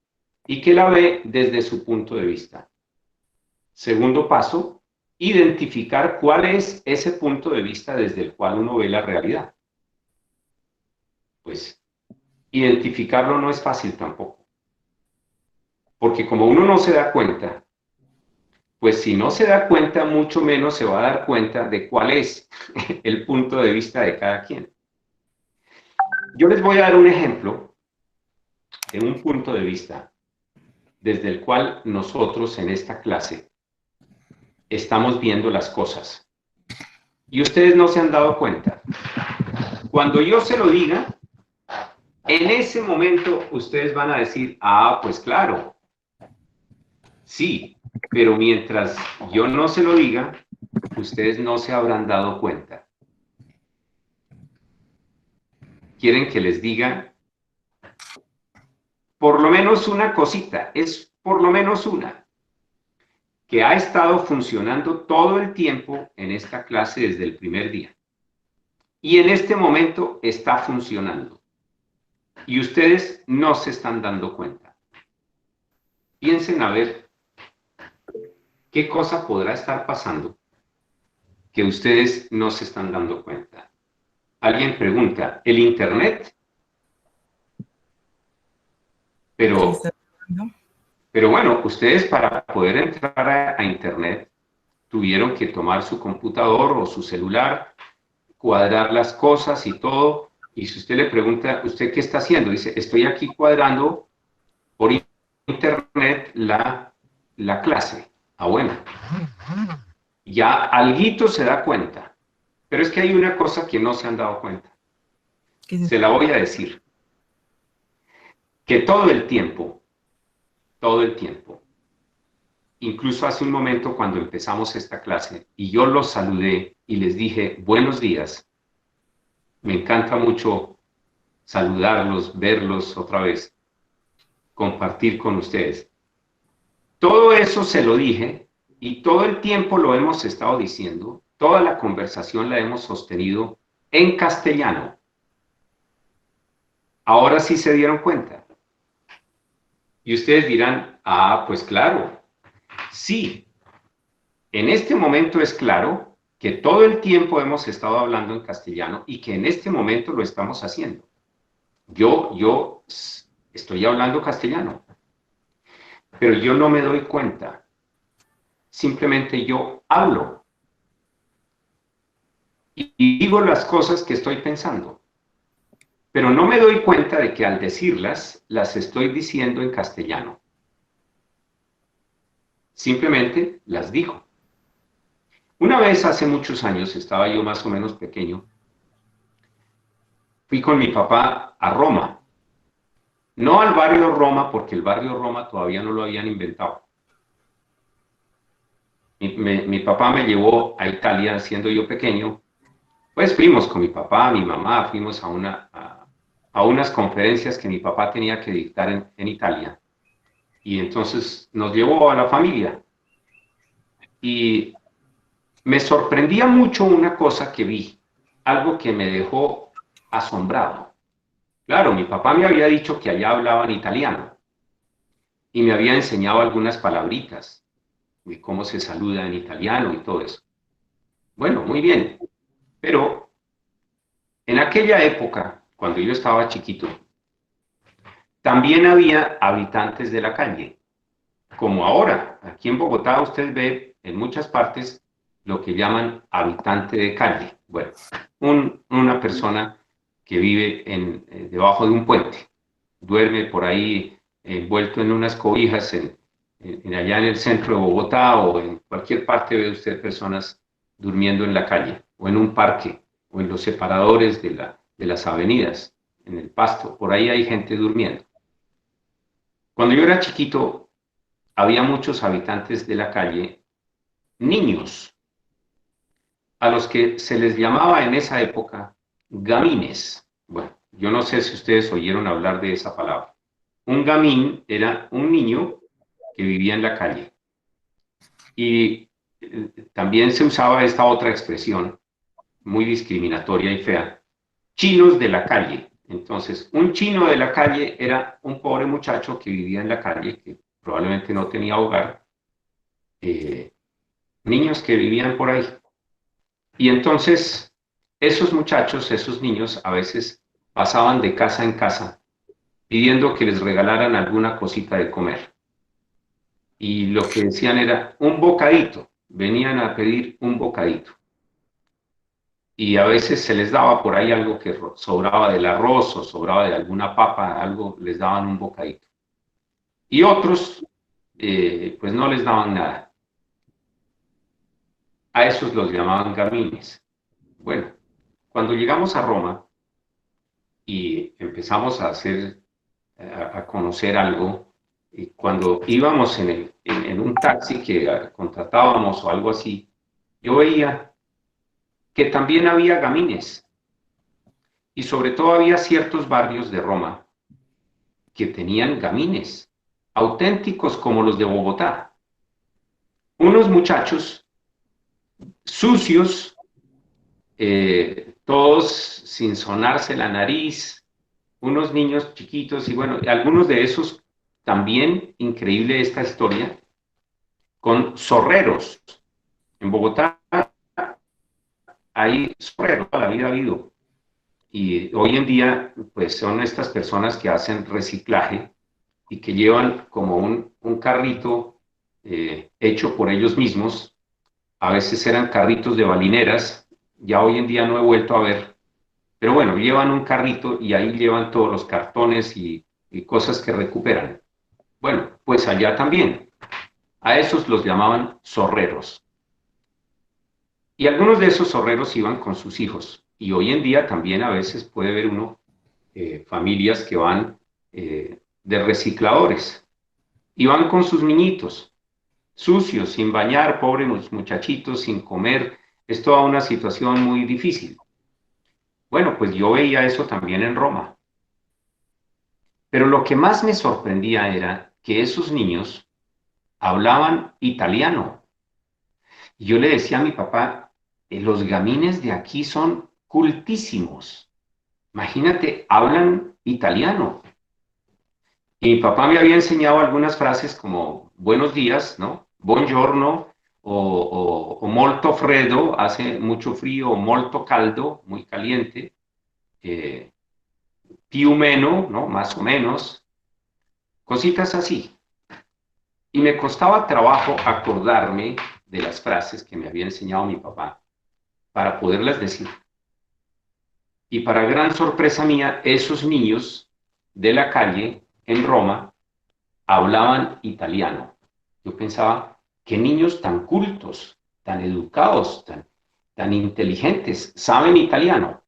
y que la ve desde su punto de vista. Segundo paso, identificar cuál es ese punto de vista desde el cual uno ve la realidad. Pues, identificarlo no es fácil tampoco. Porque como uno no se da cuenta, pues si no se da cuenta, mucho menos se va a dar cuenta de cuál es el punto de vista de cada quien. Yo les voy a dar un ejemplo de un punto de vista desde el cual nosotros en esta clase estamos viendo las cosas. Y ustedes no se han dado cuenta. Cuando yo se lo diga, en ese momento ustedes van a decir, ah, pues claro, sí, pero mientras yo no se lo diga, ustedes no se habrán dado cuenta. ¿Quieren que les diga por lo menos una cosita, es por lo menos una, que ha estado funcionando todo el tiempo en esta clase desde el primer día. Y en este momento está funcionando. Y ustedes no se están dando cuenta. Piensen a ver qué cosa podrá estar pasando que ustedes no se están dando cuenta. Alguien pregunta, ¿el Internet? Pero bueno, ustedes para poder entrar a Internet tuvieron que tomar su computador o su celular, cuadrar las cosas y todo. Y si usted le pregunta, ¿usted qué está haciendo? Dice, estoy aquí cuadrando por Internet la clase. Ah, bueno. Ya alguito se da cuenta. Pero es que hay una cosa que no se han dado cuenta. Se la voy a decir. Que todo el tiempo, incluso hace un momento cuando empezamos esta clase y yo los saludé y les dije, buenos días, me encanta mucho saludarlos, verlos otra vez, compartir con ustedes. Todo eso se lo dije y todo el tiempo lo hemos estado diciendo, toda la conversación la hemos sostenido en castellano. Ahora sí se dieron cuenta. Y ustedes dirán, ah, pues claro, sí, en este momento es claro que todo el tiempo hemos estado hablando en castellano y que en este momento lo estamos haciendo. Yo estoy hablando castellano, pero yo no me doy cuenta. Simplemente yo hablo y digo las cosas que estoy pensando, pero no me doy cuenta de que al decirlas, las estoy diciendo en castellano. Simplemente las digo. Una vez hace muchos años, estaba yo más o menos pequeño, fui con mi papá a Roma. No al barrio Roma, porque el barrio Roma todavía no lo habían inventado. Mi papá me llevó a Italia siendo yo pequeño. Pues fuimos con mi papá, mi mamá, fuimos a unas conferencias que mi papá tenía que dictar en Italia. Y entonces nos llevó a la familia. Y me sorprendía mucho una cosa que vi, algo que me dejó asombrado. Claro, mi papá me había dicho que allá hablaban italiano y me había enseñado algunas palabritas de cómo se saluda en italiano y todo eso. Bueno, muy bien, pero en aquella época, cuando yo estaba chiquito, también había habitantes de la calle, como ahora. Aquí en Bogotá usted ve en muchas partes lo que llaman habitante de calle. Bueno, una persona que vive debajo de un puente, duerme por ahí envuelto en unas cobijas allá en el centro de Bogotá o en cualquier parte ve usted personas durmiendo en la calle o en un parque o en los separadores de las avenidas, en el pasto, por ahí hay gente durmiendo. Cuando yo era chiquito, había muchos habitantes de la calle, niños, a los que se les llamaba en esa época gamines. Bueno, yo no sé si ustedes oyeron hablar de esa palabra. Un gamín era un niño que vivía en la calle. Y también se usaba esta otra expresión, muy discriminatoria y fea, chinos de la calle. Entonces, un chino de la calle era un pobre muchacho que vivía en la calle, que probablemente no tenía hogar, niños que vivían por ahí. Y entonces, esos muchachos, esos niños, a veces pasaban de casa en casa pidiendo que les regalaran alguna cosita de comer. Y lo que decían era un bocadito, venían a pedir un bocadito. Y a veces se les daba por ahí algo que sobraba del arroz o sobraba de alguna papa, algo, les daban un bocadito. Y otros, pues no les daban nada. A esos los llamaban gamines. Bueno, cuando llegamos a Roma y empezamos a conocer algo, y cuando íbamos en un taxi que contratábamos o algo así, yo veía que también había gamines. Y sobre todo había ciertos barrios de Roma que tenían gamines, auténticos como los de Bogotá. Unos muchachos sucios, todos sin sonarse la nariz, unos niños chiquitos, y bueno, algunos de esos, también increíble esta historia, con zorreros. En Bogotá hay zorreros, toda la vida ha habido. Y hoy en día, pues son estas personas que hacen reciclaje y que llevan como un carrito hecho por ellos mismos. A veces eran carritos de balineras, ya hoy en día no he vuelto a ver, pero bueno, llevan un carrito y ahí llevan todos los cartones y cosas que recuperan. Bueno, pues allá también, a esos los llamaban zorreros. Y algunos de esos zorreros iban con sus hijos. Y hoy en día también a veces puede ver uno familias que van de recicladores y van con sus niñitos, sucios, sin bañar, pobres muchachitos, sin comer. Es toda una situación muy difícil. Bueno, pues yo veía eso también en Roma. Pero lo que más me sorprendía era que esos niños hablaban italiano. Y yo le decía a mi papá, los gamines de aquí son cultísimos. Imagínate, hablan italiano. Y mi papá me había enseñado algunas frases como buenos días, ¿no? Buongiorno, o molto freddo, hace mucho frío, o molto caldo, muy caliente, più meno, ¿no? Más o menos, cositas así. Y me costaba trabajo acordarme de las frases que me había enseñado mi papá para poderlas decir. Y para gran sorpresa mía, esos niños de la calle en Roma hablaban italiano. Yo pensaba, qué niños tan cultos, tan educados, tan inteligentes, saben italiano.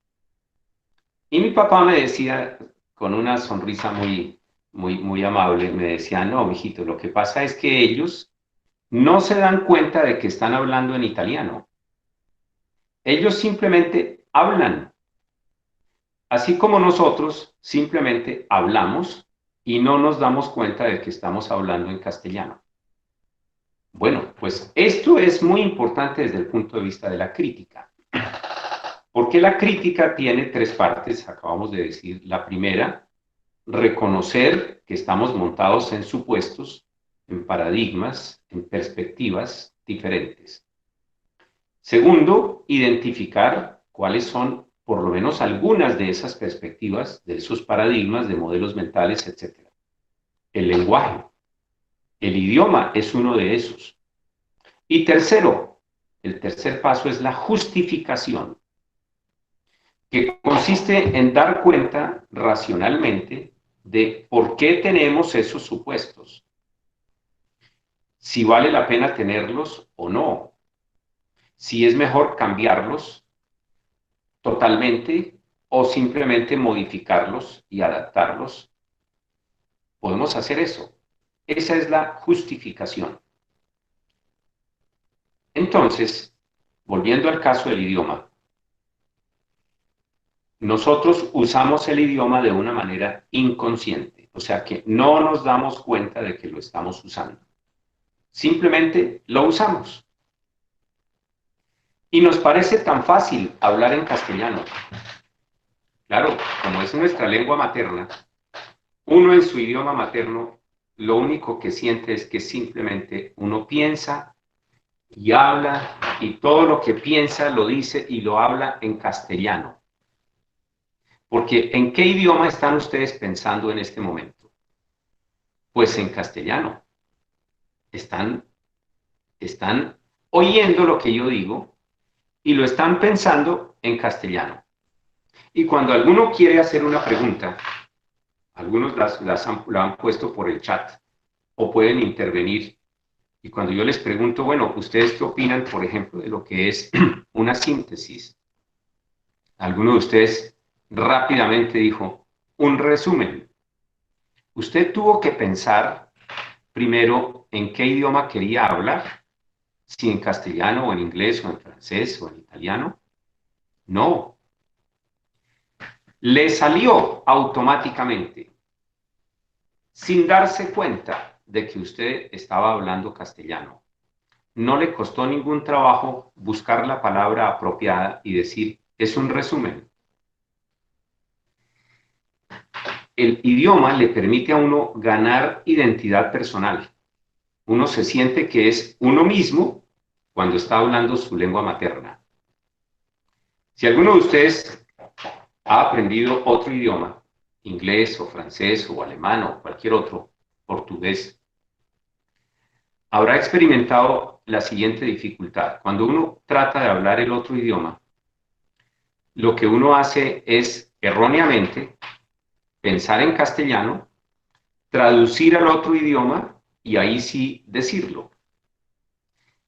Y mi papá me decía, con una sonrisa muy amable, me decía, no, mijito, lo que pasa es que ellos no se dan cuenta de que están hablando en italiano. Ellos simplemente hablan, así como nosotros simplemente hablamos y no nos damos cuenta de que estamos hablando en castellano. Bueno, pues esto es muy importante desde el punto de vista de la crítica, porque la crítica tiene tres partes, acabamos de decir. La primera, reconocer que estamos montados en supuestos, en paradigmas, en perspectivas diferentes. Segundo, identificar cuáles son por lo menos algunas de esas perspectivas, de esos paradigmas, de modelos mentales, etc. El lenguaje. El idioma es uno de esos. Y tercero, el tercer paso es la justificación, que consiste en dar cuenta racionalmente de por qué tenemos esos supuestos, si vale la pena tenerlos o no, si es mejor cambiarlos totalmente o simplemente modificarlos y adaptarlos. Podemos hacer eso. Esa es la justificación. Entonces, volviendo al caso del idioma, nosotros usamos el idioma de una manera inconsciente, o sea que no nos damos cuenta de que lo estamos usando. Simplemente lo usamos. Y nos parece tan fácil hablar en castellano. Claro, como es nuestra lengua materna, uno en su idioma materno, lo único que siente es que simplemente uno piensa y habla, y todo lo que piensa lo dice y lo habla en castellano. Porque ¿en qué idioma están ustedes pensando en este momento? Pues en castellano. Están oyendo lo que yo digo y lo están pensando en castellano. Y cuando alguno quiere hacer una pregunta, algunos la han puesto por el chat o pueden intervenir. Y cuando yo les pregunto, bueno, ¿ustedes qué opinan, por ejemplo, de lo que es una síntesis? Alguno de ustedes rápidamente dijo, un resumen. Usted tuvo que pensar primero en qué idioma quería hablar, si en castellano o en inglés o en francés o en italiano. No. Le salió automáticamente. sin darse cuenta de que usted estaba hablando castellano. No le costó ningún trabajo buscar la palabra apropiada y decir, es un resumen. El idioma le permite a uno ganar identidad personal. Uno se siente que es uno mismo cuando está hablando su lengua materna. Si alguno de ustedes ha aprendido otro idioma, inglés o francés o alemán o cualquier otro, portugués, habrá experimentado la siguiente dificultad. Cuando uno trata de hablar el otro idioma, lo que uno hace es erróneamente pensar en castellano, traducir al otro idioma y ahí sí decirlo.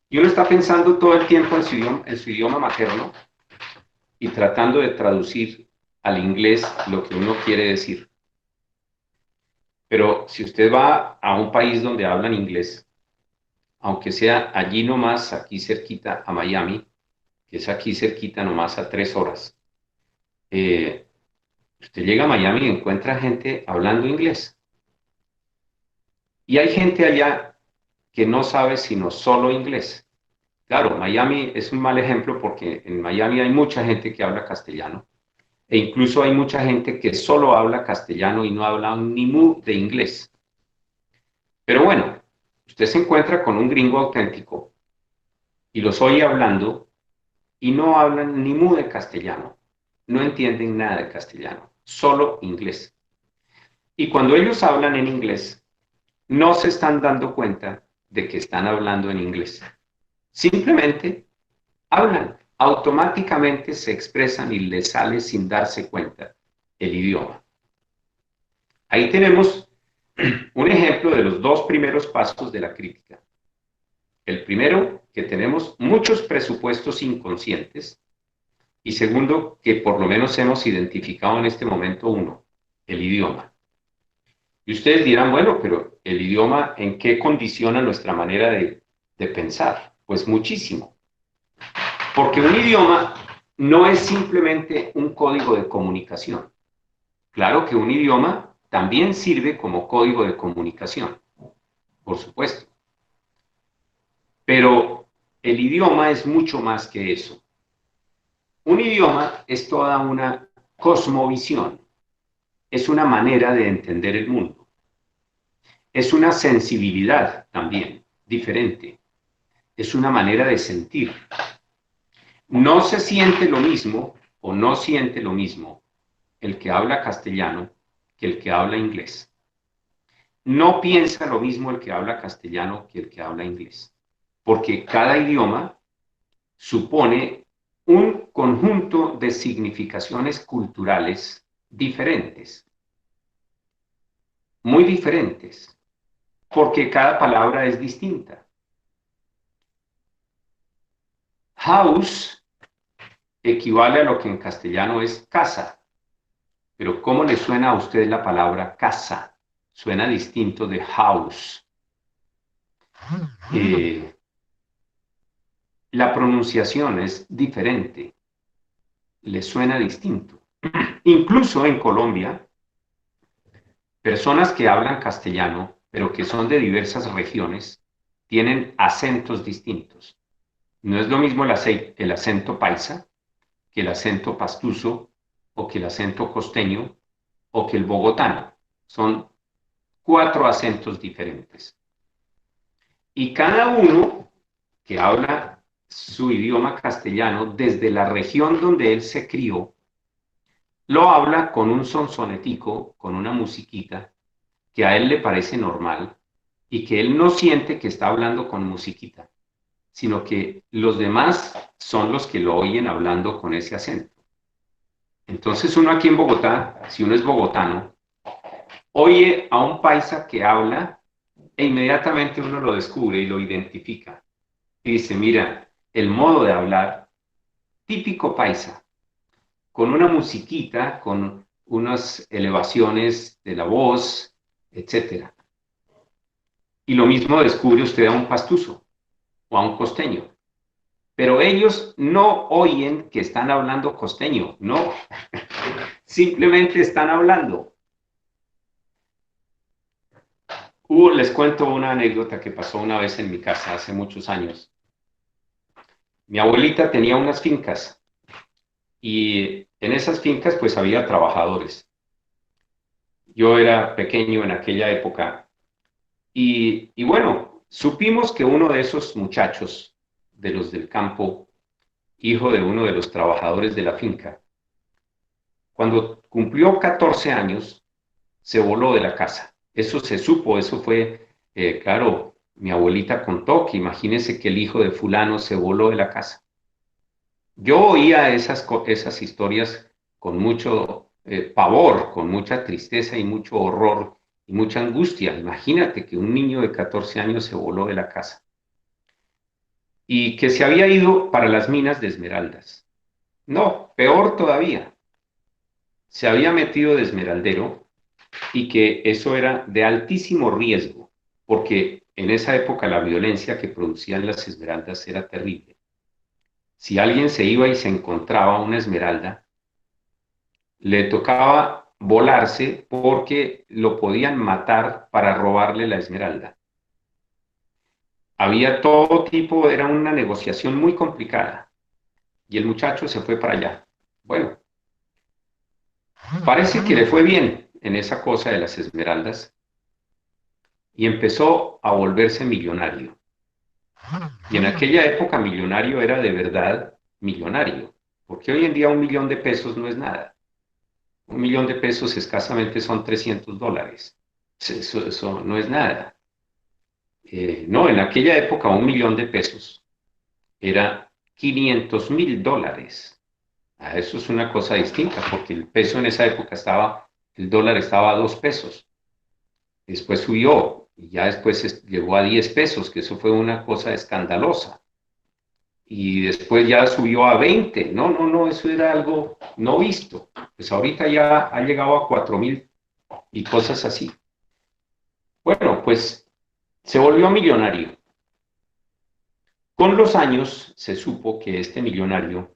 Y uno está pensando todo el tiempo en su idioma materno y tratando de traducir al inglés lo que uno quiere decir. Pero si usted va a un país donde hablan inglés, aunque sea allí nomás, aquí cerquita a Miami, que es aquí cerquita nomás a 3 horas, usted llega a Miami y encuentra gente hablando inglés. Y hay gente allá que no sabe sino solo inglés. Claro, Miami es un mal ejemplo porque en Miami hay mucha gente que habla castellano e incluso hay mucha gente que solo habla castellano y no habla ni mu de inglés. Pero bueno, usted se encuentra con un gringo auténtico y los oye hablando y no hablan ni mu de castellano, no entienden nada de castellano, solo inglés. Y cuando ellos hablan en inglés, no se están dando cuenta de que están hablando en inglés. Simplemente hablan, automáticamente se expresan y les sale sin darse cuenta el idioma. Ahí tenemos un ejemplo de los 2 primeros pasos de la crítica. El primero, que tenemos muchos presupuestos inconscientes. Y segundo, que por lo menos hemos identificado en este momento uno, el idioma. Y ustedes dirán, bueno, pero el idioma, ¿en qué condiciona nuestra manera de pensar? Pues muchísimo. Porque un idioma no es simplemente un código de comunicación. Claro que un idioma también sirve como código de comunicación, por supuesto. Pero el idioma es mucho más que eso. Un idioma es toda una cosmovisión, es una manera de entender el mundo. Es una sensibilidad también diferente, es una manera de sentir. No se siente lo mismo o no siente lo mismo el que habla castellano que el que habla inglés. No piensa lo mismo el que habla castellano que el que habla inglés, porque cada idioma supone un conjunto de significaciones culturales diferentes, muy diferentes, porque cada palabra es distinta. House equivale a lo que en castellano es casa, pero ¿cómo le suena a usted la palabra casa? Suena distinto de house. La pronunciación es diferente, le suena distinto. Incluso en Colombia, personas que hablan castellano, pero que son de diversas regiones, tienen acentos distintos. No es lo mismo el acento paisa que el acento pastuso o que el acento costeño o que el bogotano. Son 4 acentos diferentes. Y cada uno que habla su idioma castellano desde la región donde él se crió, lo habla con un sonsonetico, con una musiquita, que a él le parece normal y que él no siente que está hablando con musiquita, sino que los demás son los que lo oyen hablando con ese acento. Entonces uno aquí en Bogotá, si uno es bogotano, oye a un paisa que habla e inmediatamente uno lo descubre y lo identifica. Y dice, mira, el modo de hablar, típico paisa, con una musiquita, con unas elevaciones de la voz, etc. Y lo mismo descubre usted a un pastuso o a un costeño. Pero ellos no oyen que están hablando costeño, no. Simplemente están hablando. Les cuento una anécdota que pasó una vez en mi casa hace muchos años. Mi abuelita tenía unas fincas y en esas fincas pues había trabajadores. Yo era pequeño en aquella época y bueno, supimos que uno de esos muchachos, de los del campo, hijo de uno de los trabajadores de la finca, cuando cumplió 14 años, se voló de la casa. Eso se supo, eso fue, claro, mi abuelita contó que imagínese que el hijo de fulano se voló de la casa. Yo oía esas historias con mucho pavor, con mucha tristeza y mucho horror y mucha angustia. Imagínate que un niño de 14 años se voló de la casa y que se había ido para las minas de esmeraldas. No, peor todavía, se había metido de esmeraldero y que eso era de altísimo riesgo, porque en esa época la violencia que producían las esmeraldas era terrible. Si alguien se iba y se encontraba una esmeralda, le tocaba volarse porque lo podían matar para robarle la esmeralda. Había todo tipo, era una negociación muy complicada. Y el muchacho se fue para allá. Bueno, parece que le fue bien en esa cosa de las esmeraldas y empezó a volverse millonario. Y en aquella época millonario era de verdad millonario, porque hoy en día $1.000.000 no es nada. $1.000.000 escasamente son $300. Eso no es nada. No, en aquella época $1.000.000 era $500.000. Eso es una cosa distinta, porque el peso en esa época el dólar estaba a 2 pesos. Después subió y ya después llegó a 10 pesos, que eso fue una cosa escandalosa. Y después ya subió a 20. No, eso era algo no visto. Pues ahorita ya ha llegado a 4.000 y cosas así. Bueno, pues se volvió millonario. Con los años se supo que este millonario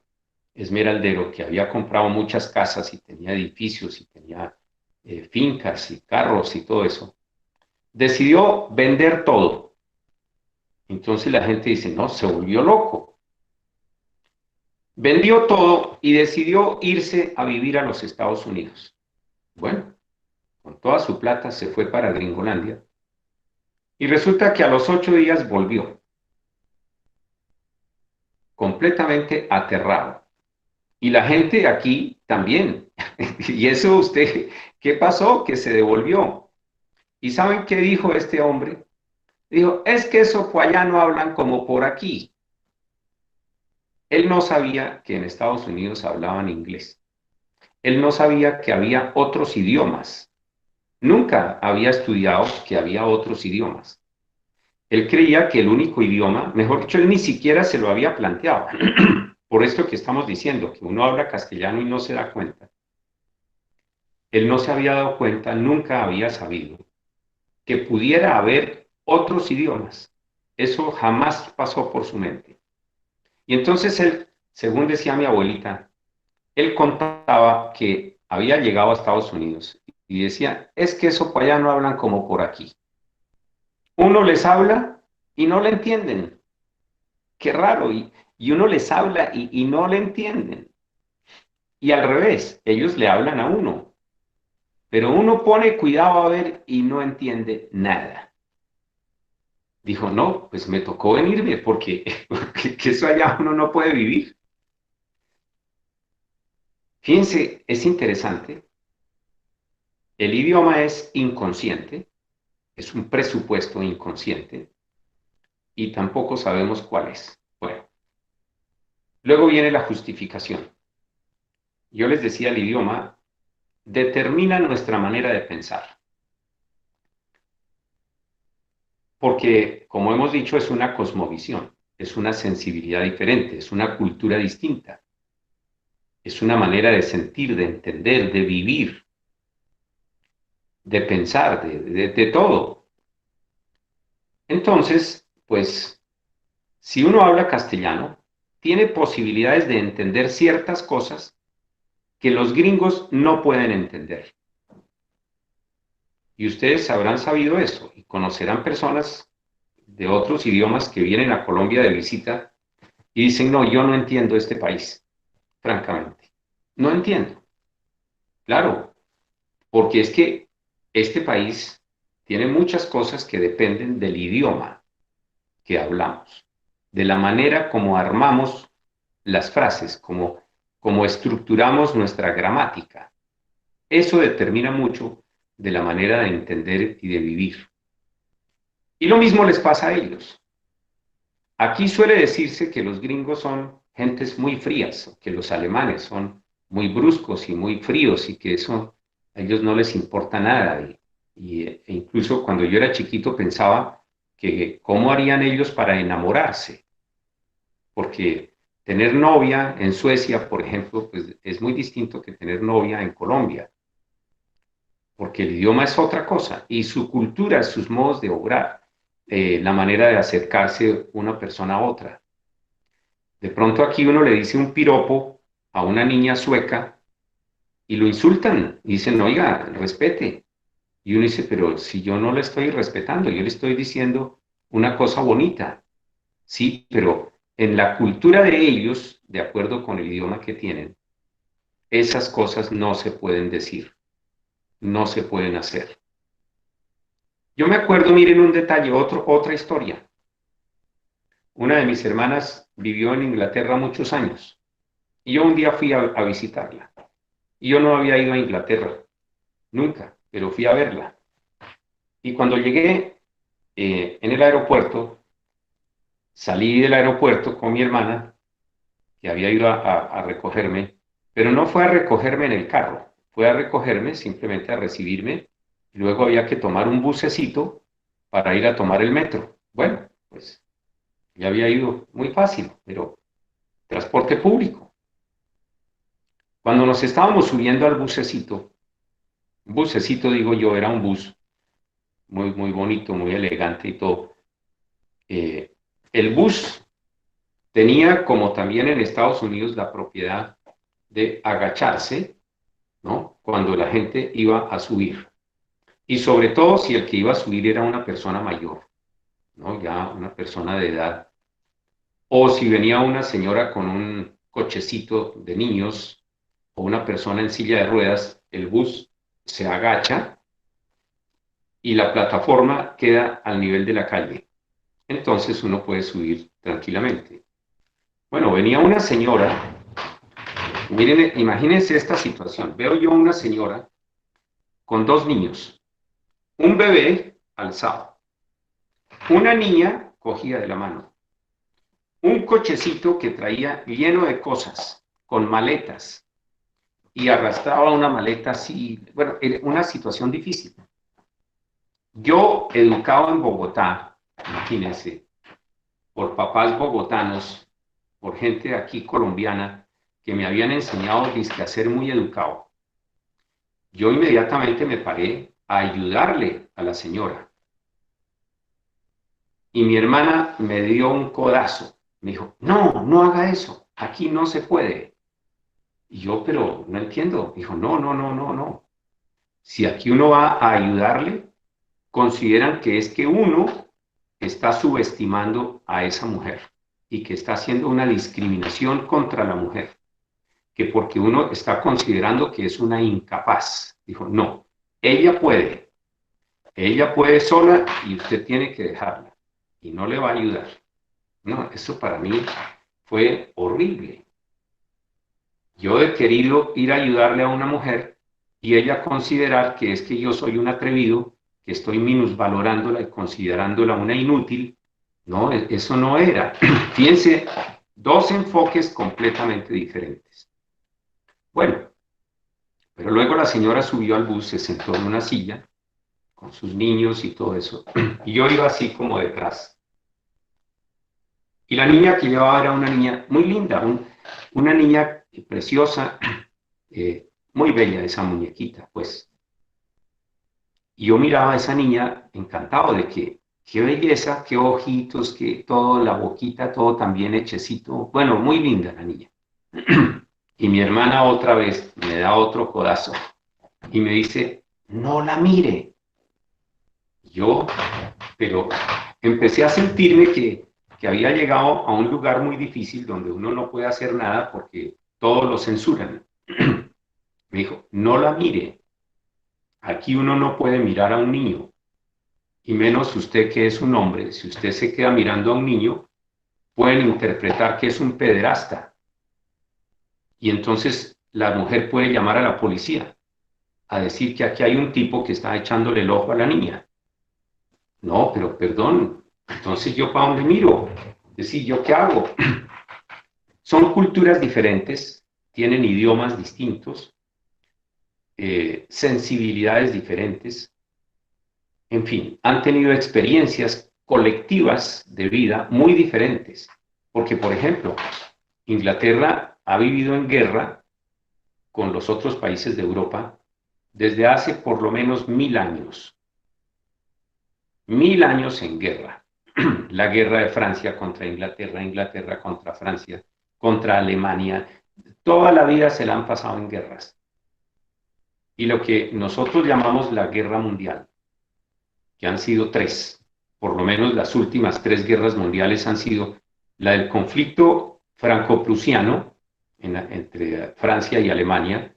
esmeraldero, que había comprado muchas casas y tenía edificios y tenía fincas y carros y todo eso, decidió vender todo. Entonces la gente dice, no, se volvió loco. Vendió todo y decidió irse a vivir a los Estados Unidos. Bueno, con toda su plata se fue para Gringolandia y resulta que a los 8 días volvió, completamente aterrado. Y la gente aquí también. Y eso usted, ¿qué pasó? Que se devolvió. ¿Y saben qué dijo este hombre? Dijo, es que eso por allá no hablan como por aquí. Él no sabía que en Estados Unidos hablaban inglés. Él no sabía que había otros idiomas. Nunca había estudiado que había otros idiomas. Él creía que el único idioma, mejor dicho, él ni siquiera se lo había planteado. Por esto que estamos diciendo, que uno habla castellano y no se da cuenta. Él no se había dado cuenta, nunca había sabido que pudiera haber otros idiomas. Eso jamás pasó por su mente. Y entonces él, según decía mi abuelita, él contaba que había llegado a Estados Unidos y decía, es que eso por allá no hablan como por aquí. Uno les habla y no le entienden. Qué raro. Y uno les habla y no le entienden. Y al revés, ellos le hablan a uno. Pero uno pone cuidado a ver y no entiende nada. Dijo, no, pues me tocó venirme porque que eso allá uno no puede vivir. Fíjense, es interesante. El idioma es inconsciente, es un presupuesto inconsciente y tampoco sabemos cuál es. Bueno, luego viene la justificación. Yo les decía, el idioma determina nuestra manera de pensar. Porque, como hemos dicho, es una cosmovisión, es una sensibilidad diferente, es una cultura distinta. Es una manera de sentir, de entender, de vivir, de pensar, de todo. Entonces, pues, si uno habla castellano, tiene posibilidades de entender ciertas cosas que los gringos no pueden entender. Y ustedes habrán sabido eso y conocerán personas de otros idiomas que vienen a Colombia de visita y dicen, no, yo no entiendo este país, francamente. No entiendo. Claro, porque es que este país tiene muchas cosas que dependen del idioma que hablamos, de la manera como armamos las frases, como estructuramos nuestra gramática. Eso determina mucho de la manera de entender y de vivir. Y lo mismo les pasa a ellos. Aquí suele decirse que los gringos son gentes muy frías, que los alemanes son muy bruscos y muy fríos y que eso a ellos no les importa nada. E incluso cuando yo era chiquito pensaba que cómo harían ellos para enamorarse, porque tener novia en Suecia, por ejemplo, pues es muy distinto que tener novia en Colombia, porque el idioma es otra cosa y su cultura, sus modos de obrar, la manera de acercarse una persona a otra. De pronto aquí uno le dice un piropo a una niña sueca y lo insultan y dicen, oiga, respete. Y uno dice, pero si yo no le estoy respetando, yo le estoy diciendo una cosa bonita. Sí, pero en la cultura de ellos, de acuerdo con el idioma que tienen, esas cosas no se pueden decir, no se pueden hacer. Yo me acuerdo, miren un detalle, otra historia. Una de mis hermanas vivió en Inglaterra muchos años y yo un día fui a visitarla. Y yo no había ido a Inglaterra, nunca, pero fui a verla. Y cuando llegué en el aeropuerto, salí del aeropuerto con mi hermana, que había ido a recogerme, pero no fue a recogerme en el carro, fue a recogerme, simplemente a recibirme, y luego había que tomar un bucecito para ir a tomar el metro. Bueno, pues ya había ido muy fácil, pero transporte público. Cuando nos estábamos subiendo al bucecito digo yo, era un bus muy, muy bonito, muy elegante y todo. El bus tenía, como también en Estados Unidos, la propiedad de agacharse, ¿no? Cuando la gente iba a subir. Y sobre todo si el que iba a subir era una persona mayor, ¿no? Ya una persona de edad. O si venía una señora con un cochecito de niños o una persona en silla de ruedas, el bus se agacha y la plataforma queda al nivel de la calle. Entonces uno puede subir tranquilamente. Bueno, venía una señora, miren, imagínense esta situación. Veo yo una señora con dos niños, un bebé alzado, una niña cogida de la mano, un cochecito que traía lleno de cosas, con maletas, y arrastraba una maleta así, bueno, era una situación difícil. Yo, educado en Bogotá, imagínense, por papás bogotanos, por gente aquí colombiana, que me habían enseñado a ser muy educado. Yo inmediatamente me paré a ayudarle a la señora. Y mi hermana me dio un codazo. Me dijo, no, no haga eso, aquí no se puede. Y yo, pero no entiendo. Dijo, no, no, no, no, no. Si aquí uno va a ayudarle, consideran que es que uno está subestimando a esa mujer y que está haciendo una discriminación contra la mujer, que porque uno está considerando que es una incapaz. Dijo, no, ella puede sola y usted tiene que dejarla y no le va a ayudar. No, eso para mí fue horrible. Yo he querido ir a ayudarle a una mujer y ella considerar que es que yo soy un atrevido, que estoy minusvalorándola y considerándola una inútil. No, eso no era. Fíjense, dos enfoques completamente diferentes. Bueno, pero luego la señora subió al bus, se sentó en una silla con sus niños y todo eso. Y yo iba así como detrás. Y la niña que llevaba era una niña muy linda, una niña preciosa, muy bella esa muñequita, pues. Y yo miraba a esa niña encantado de que, qué belleza, qué ojitos, que todo, la boquita, todo también hechecito. Bueno, muy linda la niña. Y mi hermana otra vez me da otro codazo y me dice, no la mire, Pero empecé a sentirme que había llegado a un lugar muy difícil donde uno no puede hacer nada porque todos lo censuran. Me dijo, no la mire. Aquí uno no puede mirar a un niño. Y menos usted que es un hombre. Si usted se queda mirando a un niño, pueden interpretar que es un pederasta. Y entonces la mujer puede llamar a la policía a decir que aquí hay un tipo que está echándole el ojo a la niña. No, pero perdón, entonces yo para dónde miro, es decir, ¿yo qué hago? Son culturas diferentes, tienen idiomas distintos, sensibilidades diferentes, en fin, han tenido experiencias colectivas de vida muy diferentes, porque por ejemplo, Inglaterra ha vivido en guerra con los otros países de Europa desde hace por lo menos 1000 años. 1000 años en guerra. La guerra de Francia contra Inglaterra, Inglaterra contra Francia, contra Alemania. Toda la vida se la han pasado en guerras. Y lo que nosotros llamamos la guerra mundial, que han sido 3, por lo menos las últimas 3 guerras mundiales han sido la del conflicto franco-prusiano entre Francia y Alemania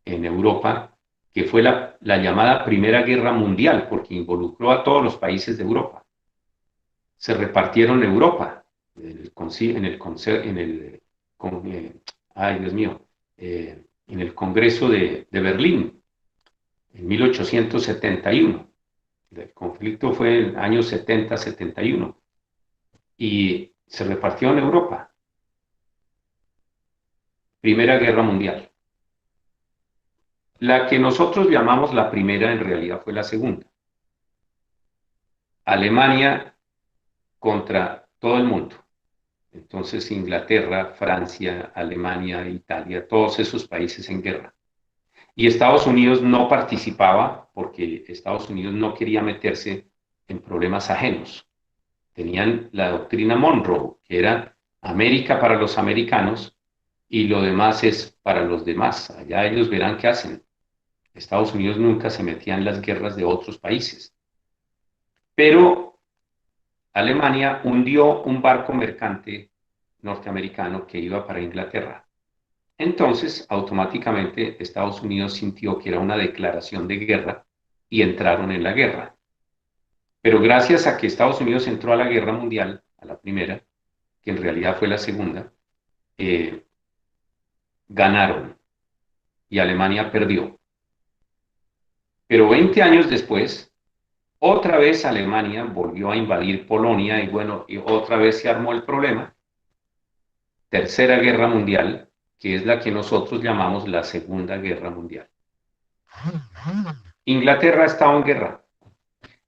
en Europa, que fue la llamada Primera Guerra Mundial, porque involucró a todos los países de Europa. Se repartieron Europa en el Congreso de Berlín en 1871. El conflicto fue en el año 70-71 y se repartió en Europa. Primera Guerra Mundial. La que nosotros llamamos la primera en realidad fue la segunda. Alemania contra todo el mundo. Entonces Inglaterra, Francia, Alemania, Italia, todos esos países en guerra. Y Estados Unidos no participaba porque Estados Unidos no quería meterse en problemas ajenos. Tenían la doctrina Monroe, que era América para los americanos y lo demás es para los demás. Allá ellos verán qué hacen. Estados Unidos nunca se metía en las guerras de otros países. Pero Alemania hundió un barco mercante norteamericano que iba para Inglaterra. Entonces, automáticamente, Estados Unidos sintió que era una declaración de guerra y entraron en la guerra. Pero gracias a que Estados Unidos entró a la guerra mundial, a la primera, que en realidad fue la segunda, ganaron y Alemania perdió. Pero 20 años después, otra vez Alemania volvió a invadir Polonia y bueno, y otra vez se armó el problema. Tercera Guerra Mundial, que es la que nosotros llamamos la Segunda Guerra Mundial. Inglaterra ha estado en guerra.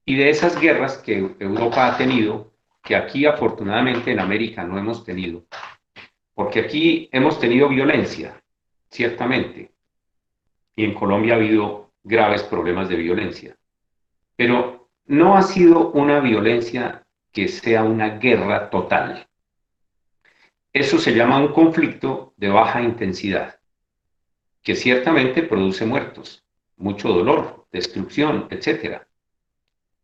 Y de esas guerras que Europa ha tenido, que aquí afortunadamente en América no hemos tenido, porque aquí hemos tenido violencia, ciertamente, y en Colombia ha habido graves problemas de violencia, pero no ha sido una violencia que sea una guerra total. Eso se llama un conflicto de baja intensidad, que ciertamente produce muertos, mucho dolor, destrucción, etc.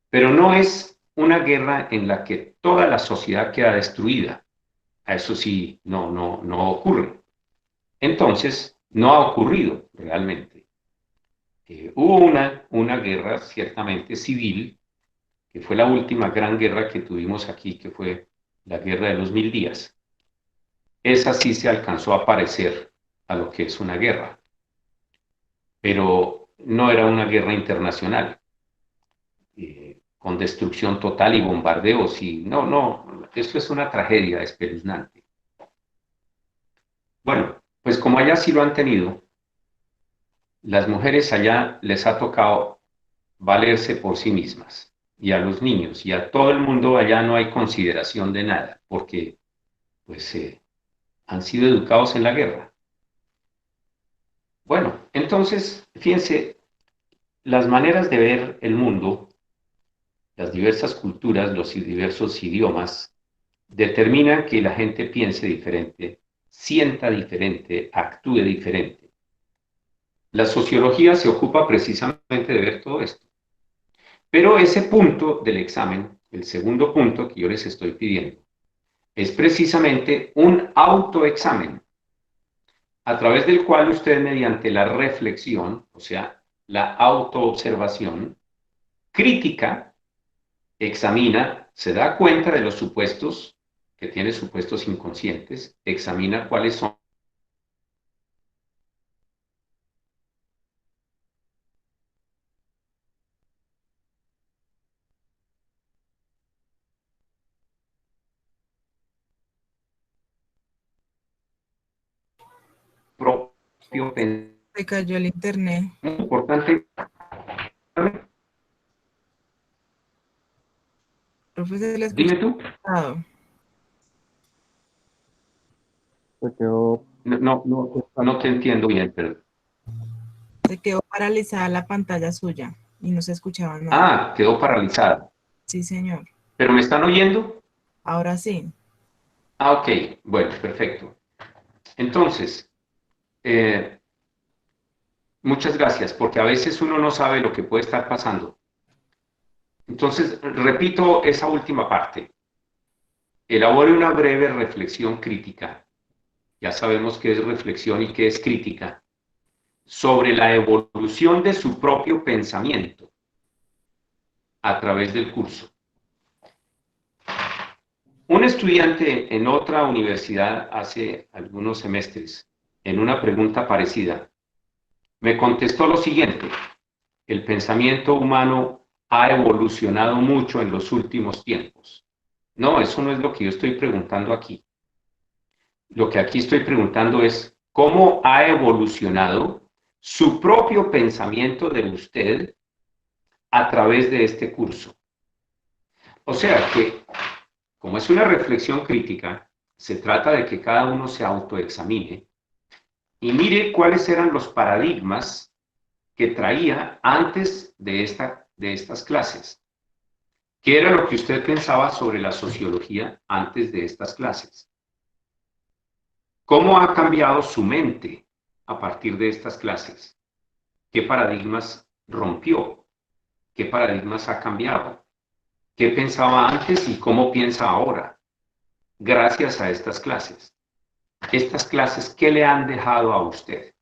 Pero no es una guerra en la que toda la sociedad queda destruida. A eso sí, no ocurre. Entonces, no ha ocurrido realmente. Hubo una guerra ciertamente civil, que fue la última gran guerra que tuvimos aquí, que fue la Guerra de los 1000 días. Esa sí se alcanzó a parecer a lo que es una guerra, pero no era una guerra internacional, con destrucción total y bombardeos, y esto es una tragedia espeluznante. Bueno, pues como allá sí lo han tenido, las mujeres allá les ha tocado valerse por sí mismas, y a los niños, y a todo el mundo allá no hay consideración de nada, porque pues han sido educados en la guerra. Bueno, entonces, fíjense, las maneras de ver el mundo, las diversas culturas, los diversos idiomas, determinan que la gente piense diferente, sienta diferente, actúe diferente. La sociología se ocupa precisamente de ver todo esto. Pero ese punto del examen, el segundo punto que yo les estoy pidiendo, es precisamente un autoexamen, a través del cual usted, mediante la reflexión, o sea, la autoobservación crítica, examina, se da cuenta de los supuestos, que tiene supuestos inconscientes, examina cuáles son propio pensamiento. Se cayó el internet. Muy importante. Profe, se le Dime escucha tú. cortado. Se quedó, No te entiendo bien, pero... Se quedó paralizada la pantalla suya y no se escuchaba nada. Ah, quedó paralizada. Sí, señor. ¿Pero me están oyendo? Ahora sí. Ah, ok. Bueno, perfecto. Entonces, muchas gracias, porque a veces uno no sabe lo que puede estar pasando. Entonces, repito esa última parte. Elabore una breve reflexión crítica. Ya sabemos qué es reflexión y qué es crítica. Sobre la evolución de su propio pensamiento a través del curso. Un estudiante en otra universidad hace algunos semestres, en una pregunta parecida, me contestó lo siguiente: el pensamiento humano ha evolucionado mucho en los últimos tiempos. No, eso no es lo que yo estoy preguntando aquí. Lo que aquí estoy preguntando es cómo ha evolucionado su propio pensamiento de usted a través de este curso. O sea que, como es una reflexión crítica, se trata de que cada uno se autoexamine y mire cuáles eran los paradigmas que traía antes de estas clases. ¿Qué era lo que usted pensaba sobre la sociología antes de estas clases? ¿Cómo ha cambiado su mente a partir de estas clases? ¿Qué paradigmas rompió? ¿Qué paradigmas ha cambiado? ¿Qué pensaba antes y cómo piensa ahora? Gracias a estas clases. Estas clases, ¿qué le han dejado a usted?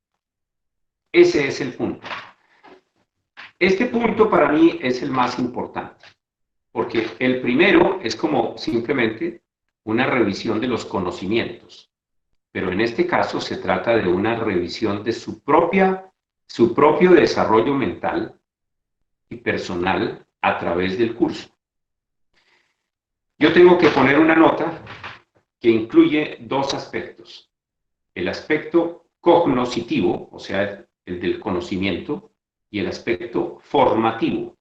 Ese es el punto. Este punto para mí es el más importante, porque el primero es como simplemente una revisión de los conocimientos, pero en este caso se trata de una revisión de su propio desarrollo mental y personal a través del curso. Yo tengo que poner una nota que incluye dos aspectos: el aspecto cognoscitivo, o sea, el del conocimiento, y el aspecto formativo.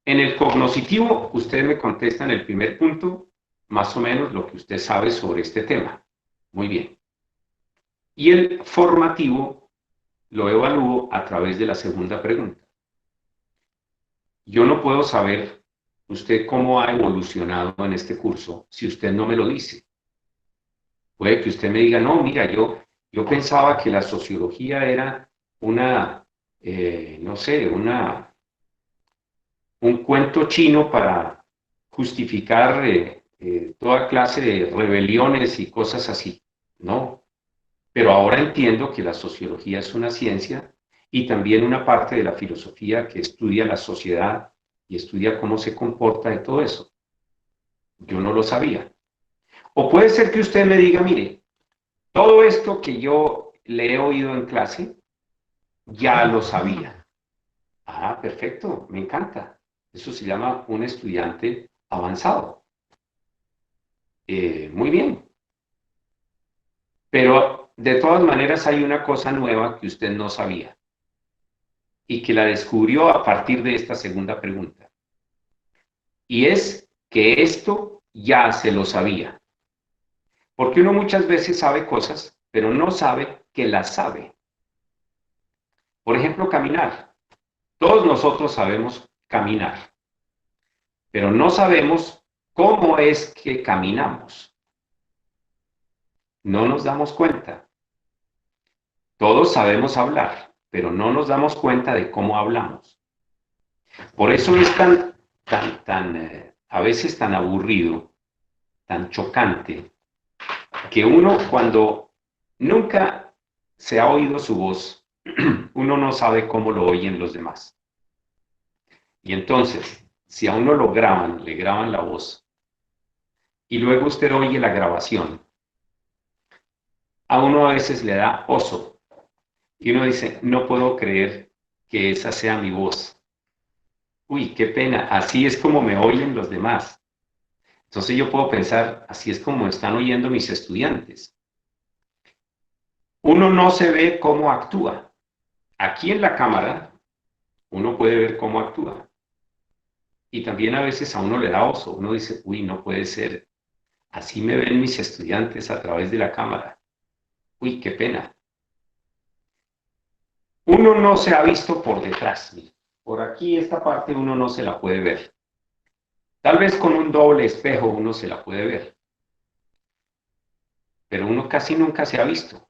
En el cognoscitivo, usted me contesta en el primer punto más o menos lo que usted sabe sobre este tema. Muy bien. Y el formativo lo evalúo a través de la segunda pregunta. Yo no puedo saber usted cómo ha evolucionado en este curso si usted no me lo dice. Puede que usted me diga, no, mira, yo pensaba que la sociología era no sé, un cuento chino para justificar toda clase de rebeliones y cosas así. No, pero ahora entiendo que la sociología es una ciencia y también una parte de la filosofía que estudia la sociedad y estudia cómo se comporta y todo eso. Yo no lo sabía. O puede ser que usted me diga, mire, todo esto que yo le he oído en clase, ya lo sabía. Ah, perfecto, me encanta. Eso se llama un estudiante avanzado. Muy bien. Pero de todas maneras hay una cosa nueva que usted no sabía y que la descubrió a partir de esta segunda pregunta. Y es que esto ya se lo sabía. Porque uno muchas veces sabe cosas, pero no sabe que las sabe. Por ejemplo, caminar. Todos nosotros sabemos caminar, pero no sabemos cómo es que caminamos. No nos damos cuenta. Todos sabemos hablar, pero no nos damos cuenta de cómo hablamos. Por eso es a veces tan aburrido, tan chocante, que uno cuando nunca se ha oído su voz, uno no sabe cómo lo oyen los demás. Y entonces, si a uno lo graban, le graban la voz, y luego usted oye la grabación, a uno a veces le da oso, y uno dice, no puedo creer que esa sea mi voz. Uy, qué pena, así es como me oyen los demás. Entonces yo puedo pensar, así es como están oyendo mis estudiantes. Uno no se ve cómo actúa. Aquí en la cámara, uno puede ver cómo actúa. Y también a veces a uno le da oso. Uno dice, uy, no puede ser. Así me ven mis estudiantes a través de la cámara. Uy, qué pena. Uno no se ha visto por detrás. Por aquí esta parte uno no se la puede ver. Tal vez con un doble espejo uno se la puede ver. Pero uno casi nunca se ha visto.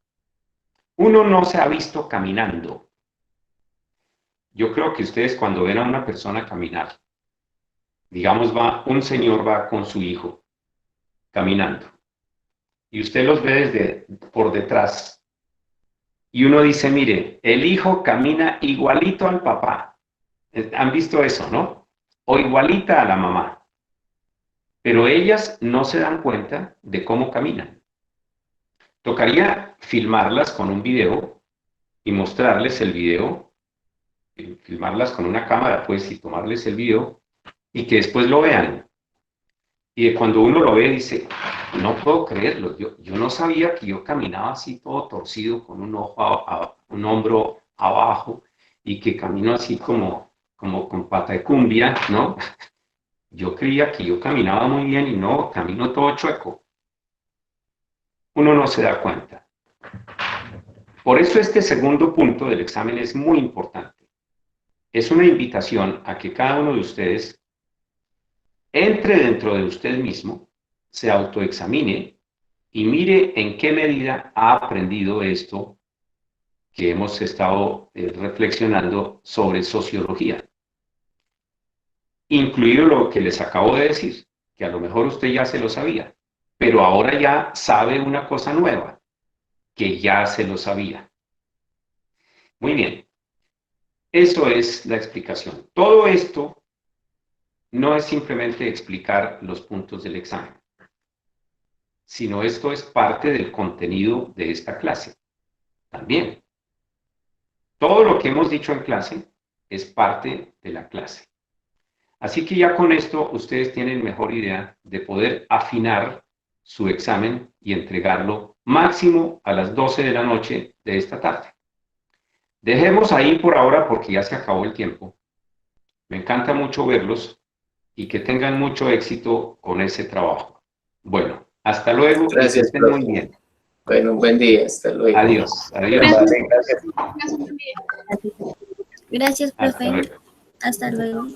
Uno no se ha visto caminando. Yo creo que ustedes cuando ven a una persona caminar, digamos, un señor va con su hijo caminando y usted los ve por detrás y uno dice, mire, el hijo camina igualito al papá. ¿Han visto eso, no? O igualita a la mamá. Pero ellas no se dan cuenta de cómo caminan. Tocaría filmarlas con un video y mostrarles el video, filmarlas con una cámara, pues, y tomarles el video y que después lo vean. Y cuando uno lo ve, dice, no puedo creerlo, yo no sabía que yo caminaba así todo torcido, con un un hombro abajo, y que camino así como con pata de cumbia, ¿no? Yo creía que yo caminaba muy bien y no, camino todo chueco. Uno no se da cuenta. Por eso este segundo punto del examen es muy importante. Es una invitación a que cada uno de ustedes entre dentro de usted mismo, se autoexamine y mire en qué medida ha aprendido esto que hemos estado reflexionando sobre sociología. Incluido lo que les acabo de decir, que a lo mejor usted ya se lo sabía, pero ahora ya sabe una cosa nueva, que ya se lo sabía. Muy bien, eso es la explicación. Todo esto no es simplemente explicar los puntos del examen, sino esto es parte del contenido de esta clase. También, todo lo que hemos dicho en clase es parte de la clase. Así que ya con esto ustedes tienen mejor idea de poder afinar su examen y entregarlo máximo a las 12 de la noche de esta tarde. Dejemos ahí por ahora porque ya se acabó el tiempo. Me encanta mucho verlos y que tengan mucho éxito con ese trabajo. Bueno, hasta luego. Gracias, y que estén muy bien. Bueno, un buen día. Hasta luego. Adiós. Adiós. Vale, gracias. Gracias, Hasta profe. luego. Hasta luego.